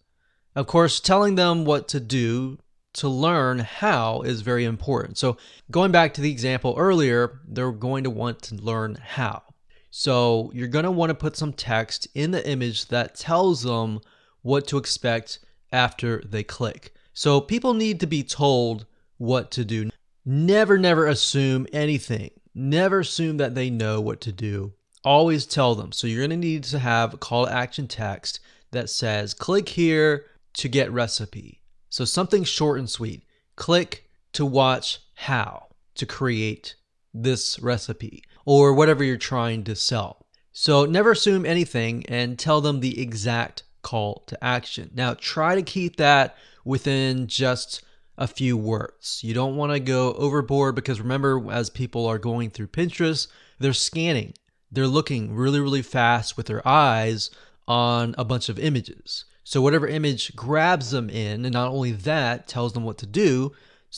Of course, telling them what to do to learn how is very important. So going back to the example earlier, they're going to want to learn how. So you're going to want to put some text in the image that tells them what to expect after they click. So people need to be told what to do. Never assume anything. Never assume that they know what to do. Always tell them. So you're going to need to have a call to action text that says, click here to get recipe. So something short and sweet. Click to watch how to create this recipe or whatever you're trying to sell. So never assume anything and tell them the exact call to action. Now try to keep that within just a few words. You don't want to go overboard because remember, as people are going through Pinterest, they're scanning. They're looking really fast with their eyes on a bunch of images. So whatever image grabs them in, and not only that, tells them what to do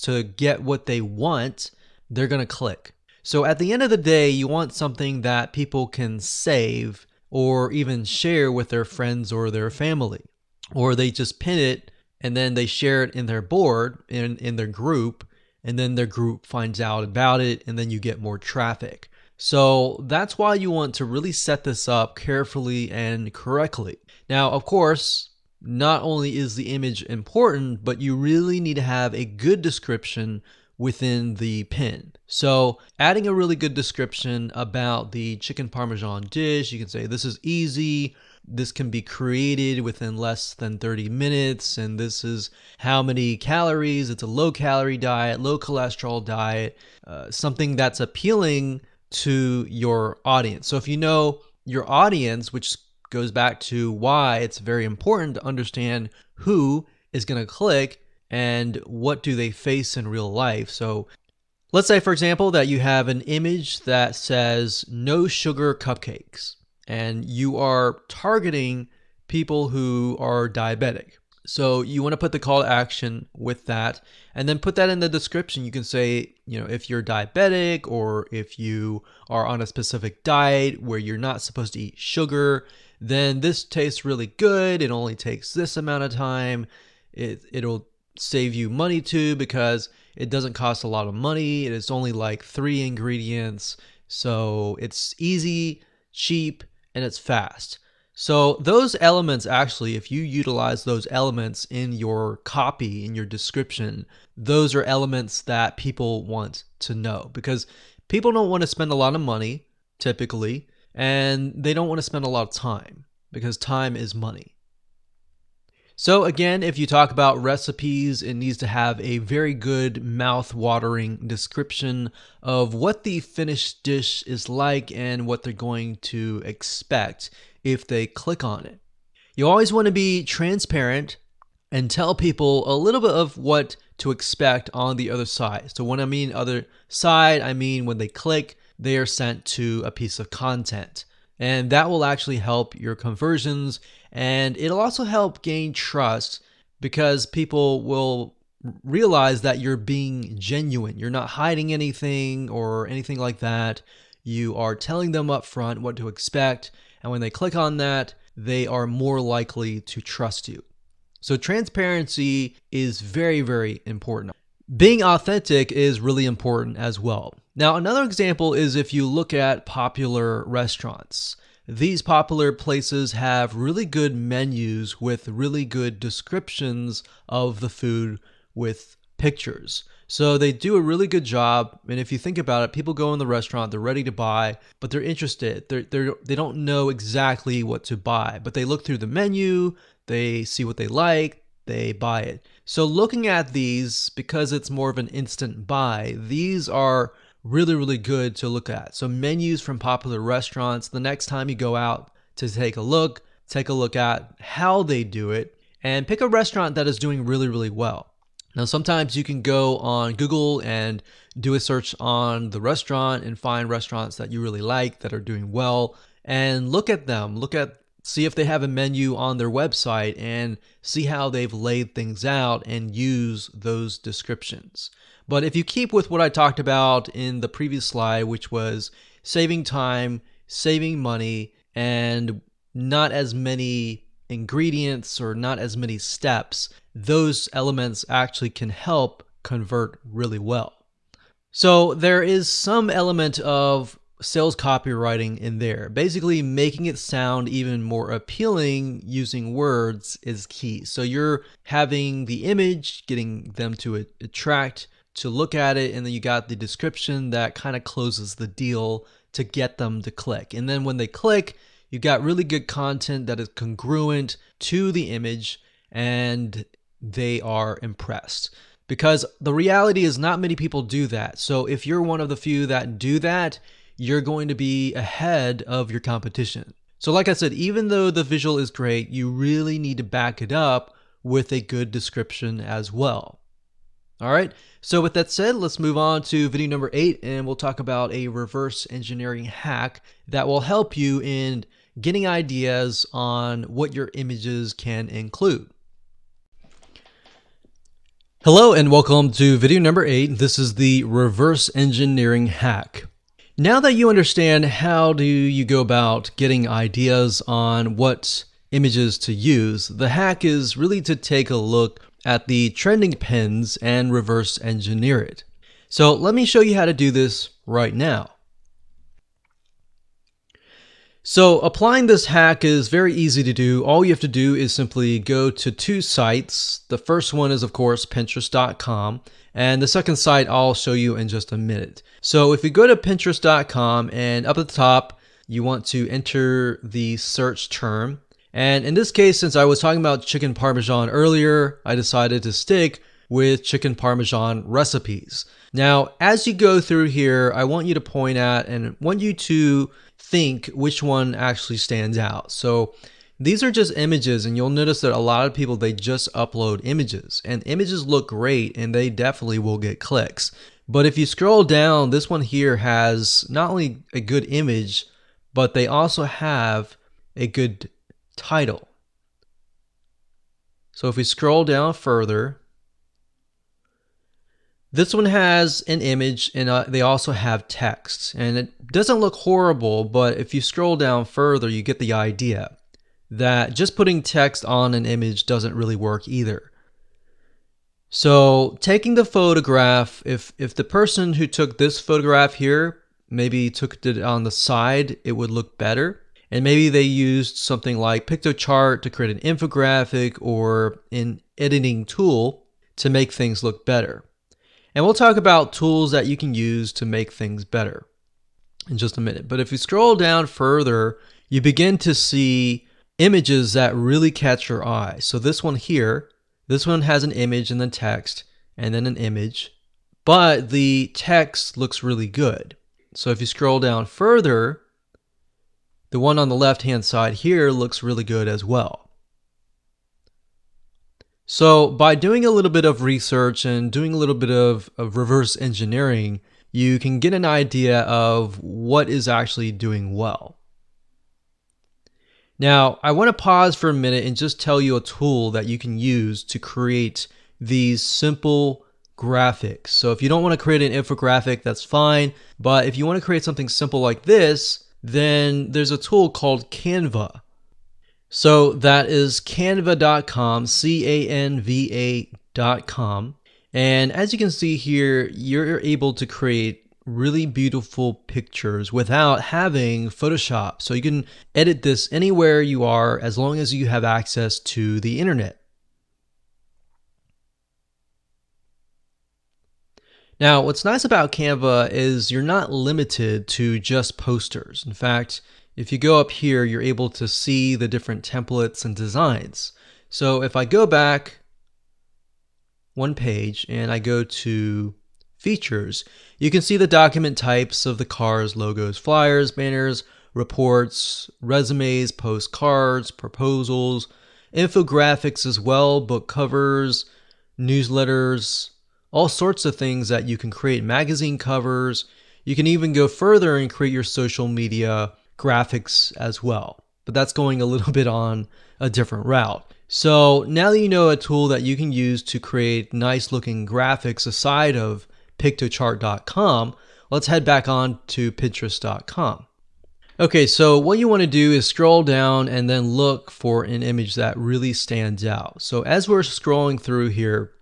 to get what they want, they're going to click. So at the end of the day, you want something that people can save or even share with their friends or their family. Or they just pin it and then they share it in their board, in their group, and then their group finds out about it and then you get more traffic. So that's why you want to really set this up carefully and correctly. Now, of course, not only is the image important, but you really need to have a good description within the pin. So adding a really good description about the chicken parmesan dish, you can say this is easy, this can be created within less than 30 minutes, and this is how many calories. It's a low calorie diet, low cholesterol diet, something that's appealing to your audience. So if you know your audience, which goes back to why it's very important to understand who is going to click and what do they face in real life. So let's say, for example, that you have an image that says no sugar cupcakes, and you are targeting people who are diabetic. So you want to put the call to action with that and then put that in the description. You can say, if you're diabetic or if you are on a specific diet where you're not supposed to eat sugar, then this tastes really good. It only takes this amount of time. It'll save you money too because it doesn't cost a lot of money. It is only like 3 ingredients. So it's easy, cheap, and it's fast. So those elements, actually, if you utilize those elements in your copy, in your description, those are elements that people want to know because people don't want to spend a lot of money typically, and they don't want to spend a lot of time because time is money. So again, if you talk about recipes, it needs to have a very good mouth-watering description of what the finished dish is like and what they're going to expect if they click on it. You always want to be transparent and tell people a little bit of what to expect on the other side. So when I mean other side, I mean when they click, they are sent to a piece of content. And that will actually help your conversions, and it'll also help gain trust because people will realize that you're being genuine. You're not hiding anything or anything like that. You are telling them up front what to expect, and when they click on that, they are more likely to trust you. So transparency is very, very important. Being authentic is really important as well. Now, another example is if you look at popular restaurants. These popular places have really good menus with really good descriptions of the food with pictures. So they do a really good job. And if you think about it, people go in the restaurant, they're ready to buy, but they're interested. They don't know exactly what to buy, but they look through the menu, they see what they like, they buy it. So looking at these, because it's more of an instant buy, these are really, really good to look at. So menus from popular restaurants, the next time you go out to take a look at how they do it and pick a restaurant that is doing really, really well. Now, sometimes you can go on Google and do a search on the restaurant and find restaurants that you really like that are doing well and look at them, see if they have a menu on their website and see how they've laid things out and use those descriptions. But if you keep with what I talked about in the previous slide, which was saving time, saving money, and not as many ingredients or not as many steps, those elements actually can help convert really well. So there is some element of sales copywriting in there. Basically, making it sound even more appealing using words is key. So you're having the image, getting them to attract, to look at it, and then you got the description that kind of closes the deal to get them to click. And then when they click, you got really good content that is congruent to the image and they are impressed. Because the reality is not many people do that. So if you're one of the few that do that, you're going to be ahead of your competition. So like I said, even though the visual is great, you really need to back it up with a good description as well. All right, so with that said, let's move on to video number 8, and we'll talk about a reverse engineering hack that will help you in getting ideas on what your images can include. Hello and welcome to video number 8. This is the reverse engineering hack. Now that you understand how do you go about getting ideas on what images to use, the hack is really to take a look at the trending pins and reverse engineer it. So let me show you how to do this right now. So applying this hack is very easy to do. All you have to do is simply go to two sites. The first one is, of course, Pinterest.com. And the second site I'll show you in just a minute. So if you go to Pinterest.com and up at the top, you want to enter the search term. And in this case, since I was talking about chicken parmesan earlier, I decided to stick with chicken parmesan recipes. Now, as you go through here, I want you to point at and want you to think which one actually stands out. So these are just images, and you'll notice that a lot of people, they just upload images, and images look great and they definitely will get clicks. But if you scroll down, this one here has not only a good image, but they also have a good title. So if we scroll down further, this one has an image and they also have text, and it doesn't look horrible, but if you scroll down further, you get the idea that just putting text on an image doesn't really work either. So taking the photograph, if the person who took this photograph here maybe took it on the side, it would look better. And maybe they used something like Piktochart to create an infographic or an editing tool to make things look better. And we'll talk about tools that you can use to make things better in just a minute. But if you scroll down further, you begin to see images that really catch your eye. So this one here, this one has an image and then text and then an image, but the text looks really good. So if you scroll down further, the one on the left-hand side here looks really good as well. So by doing a little bit of research and doing a little bit of reverse engineering, you can get an idea of what is actually doing well. Now, I want to pause for a minute and just tell you a tool that you can use to create these simple graphics. So if you don't want to create an infographic, that's fine. But if you want to create something simple like this, then there's a tool called Canva. So that is canva.com, canva.com. And as you can see here, you're able to create really beautiful pictures without having Photoshop. So you can edit this anywhere you are as long as you have access to the internet. Now, what's nice about Canva is you're not limited to just posters. In fact, if you go up here, you're able to see the different templates and designs. So if I go back one page and I go to features, you can see the document types of the cars, logos, flyers, banners, reports, resumes, postcards, proposals, infographics as well, book covers, newsletters, all sorts of things that you can create, magazine covers. You can even go further and create your social media graphics as well. But that's going a little bit on a different route. So now that you know a tool that you can use to create nice looking graphics aside of Piktochart.com, let's head back on to Pinterest.com. Okay, so what you want to do is scroll down and then look for an image that really stands out. So as we're scrolling through here,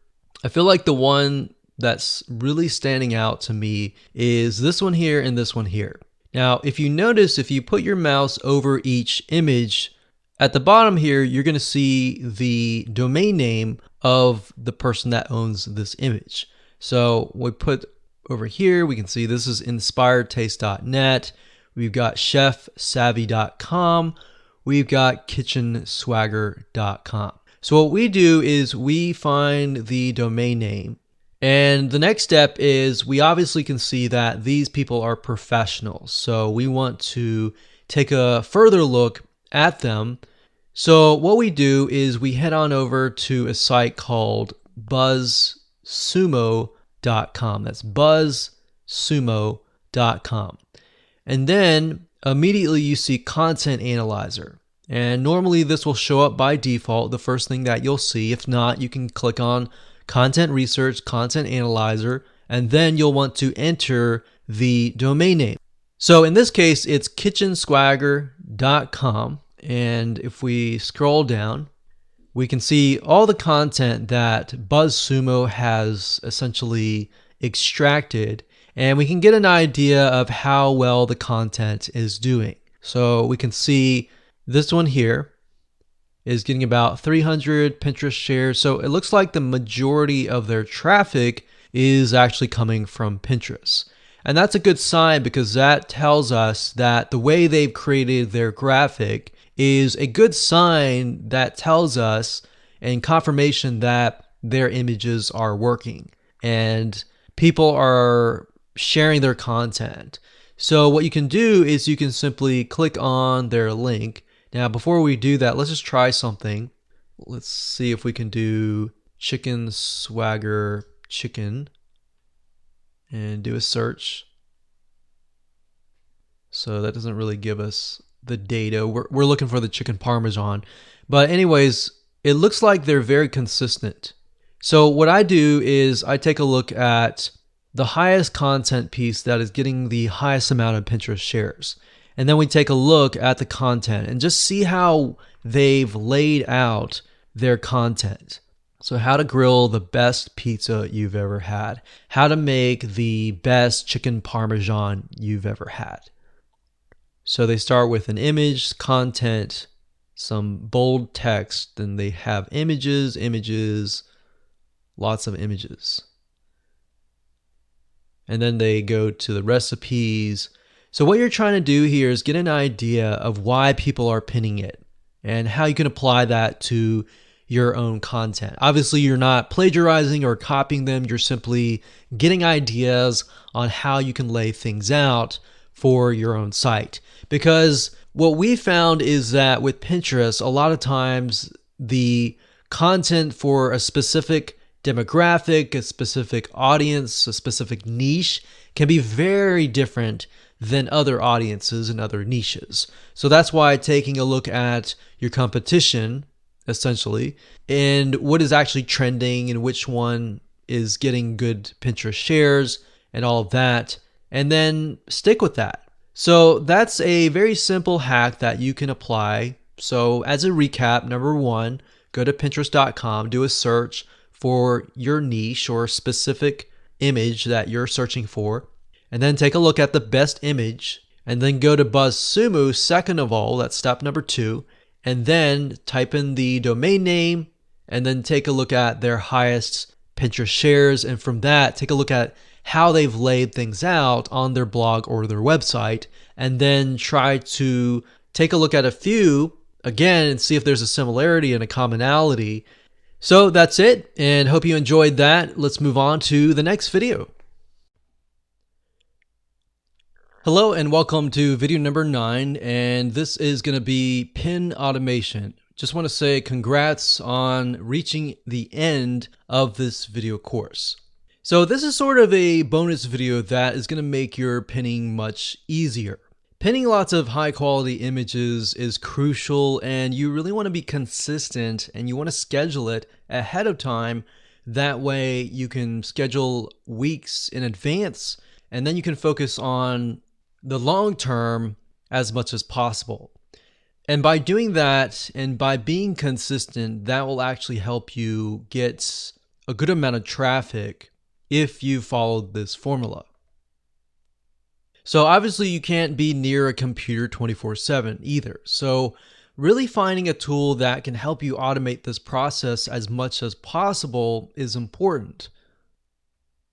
I feel like the one that's really standing out to me is this one here and this one here. Now, if you notice, if you put your mouse over each image, at the bottom here, you're going to see the domain name of the person that owns this image. So we put over here, we can see this is inspiredtaste.net. We've got chefsavvy.com. We've got kitchenswagger.com. So what we do is we find the domain name. And the next step is we obviously can see that these people are professionals. So we want to take a further look at them. So what we do is we head on over to a site called buzzsumo.com. That's buzzsumo.com. And then immediately you see Content Analyzer. And normally this will show up by default, the first thing that you'll see. If not, you can click on Content Research, Content Analyzer, and then you'll want to enter the domain name. So in this case, it's kitchenswagger.com. And if we scroll down, we can see all the content that BuzzSumo has essentially extracted, and we can get an idea of how well the content is doing. So we can see this one here is getting about 300 Pinterest shares. So it looks like the majority of their traffic is actually coming from Pinterest. And that's a good sign, because that tells us that the way they've created their graphic is a good sign that tells us and confirmation that their images are working and people are sharing their content. So what you can do is you can simply click on their link. Now, before we do that, let's just try something. Let's see if we can do Chicken Swagger chicken and do a search. So that doesn't really give us the data. We're looking for the chicken parmesan. But anyways, it looks like they're very consistent. So what I do is I take a look at the highest content piece that is getting the highest amount of Pinterest shares. And then we take a look at the content and just see how they've laid out their content. So how to grill the best pizza you've ever had. How to make the best chicken parmesan you've ever had. So they start with an image, content, some bold text, then they have images, lots of images. And then they go to the recipes. So what you're trying to do here is get an idea of why people are pinning it and how you can apply that to your own content. Obviously, you're not plagiarizing or copying them. You're simply getting ideas on how you can lay things out for your own site. Because what we found is that with Pinterest, a lot of times the content for a specific demographic, a specific audience, a specific niche can be very different than other audiences and other niches. So that's why taking a look at your competition, essentially, and what is actually trending and which one is getting good Pinterest shares and all of that, and then stick with that. So that's a very simple hack that you can apply. So as a recap, number one, go to Pinterest.com, do a search for your niche or specific image that you're searching for, and then take a look at the best image, and then go to BuzzSumo second of all, that's step number 2, and then type in the domain name, and then take a look at their highest Pinterest shares, and from that, take a look at how they've laid things out on their blog or their website, and then try to take a look at a few again and see if there's a similarity and a commonality. So that's it, and hope you enjoyed that. Let's move on to the next video. Hello and welcome to video number 9, and this is going to be pin automation. Just want to say congrats on reaching the end of this video course. So this is sort of a bonus video that is going to make your pinning much easier. Pinning lots of high quality images is crucial, and you really want to be consistent and you want to schedule it ahead of time. That way you can schedule weeks in advance, and then you can focus on the long term as much as possible. And by doing that and by being consistent, that will actually help you get a good amount of traffic if you followed this formula. So obviously you can't be near a computer 24/7 either. So really finding a tool that can help you automate this process as much as possible is important.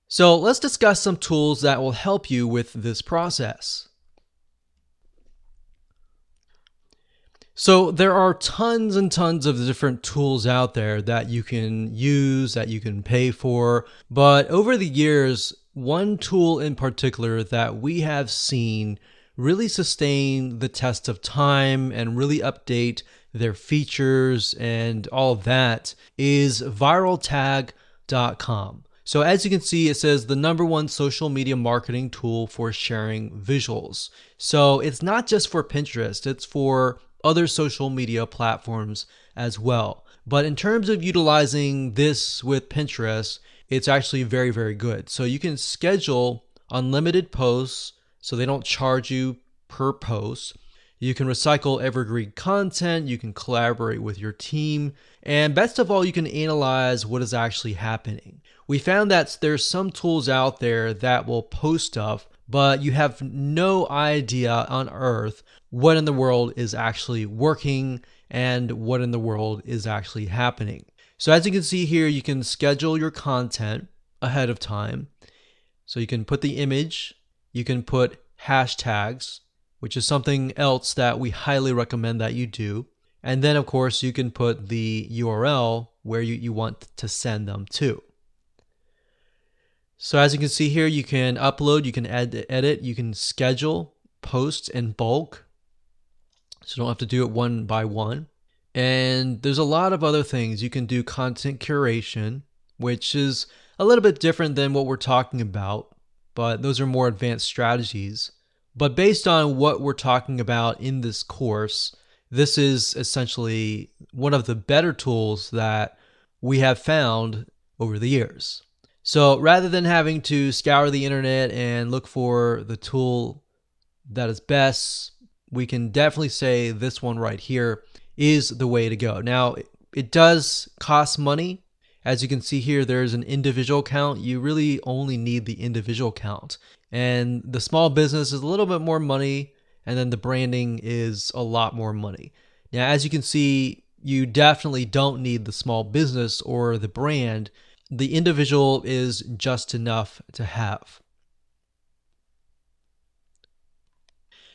So let's discuss some tools that will help you with this process. So there are tons and tons of different tools out there that you can use, that you can pay for. But over the years, one tool in particular that we have seen really sustain the test of time and really update their features and all of that is viraltag.com. So as you can see, it says the #1 social media marketing tool for sharing visuals. So it's not just for Pinterest, it's for other social media platforms as well. But in terms of utilizing this with Pinterest, it's actually very, very good. So you can schedule unlimited posts, so they don't charge you per post. You can recycle evergreen content, you can collaborate with your team, and best of all, you can analyze what is actually happening. We found that there's some tools out there that will post stuff, but you have no idea on earth what in the world is actually working and what in the world is actually happening. So as you can see here, you can schedule your content ahead of time. So you can put the image, you can put hashtags, which is something else that we highly recommend that you do. And then of course you can put the URL where you want to send them to. So as you can see here, you can upload, you can edit, you can schedule posts in bulk. So you don't have to do it one by one. And there's a lot of other things. You can do content curation, which is a little bit different than what we're talking about, but those are more advanced strategies. But based on what we're talking about in this course, this is essentially one of the better tools that we have found over the years. So rather than having to scour the internet and look for the tool that is best, we can definitely say this one right here is the way to go. Now, it does cost money. As you can see here, there's an individual count. You really only need the individual count. And the small business is a little bit more money, and then the branding is a lot more money. Now, as you can see, you definitely don't need the small business or the brand. The individual is just enough to have.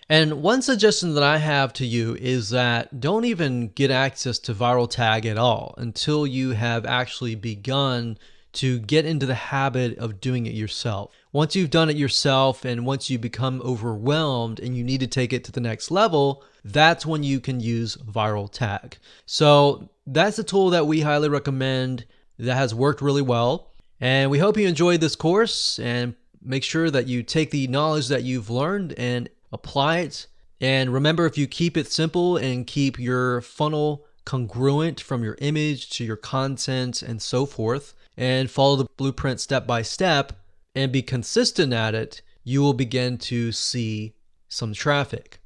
And one suggestion that I have to you is that don't even get access to Viral Tag at all until you have actually begun to get into the habit of doing it yourself. Once you've done it yourself and once you become overwhelmed and you need to take it to the next level, that's when you can use Viral Tag. So that's a tool that we highly recommend that has worked really well. And we hope you enjoyed this course, and make sure that you take the knowledge that you've learned and apply it. And remember, if you keep it simple and keep your funnel congruent from your image to your content and so forth, and follow the blueprint step by step and be consistent at it, you will begin to see some traffic.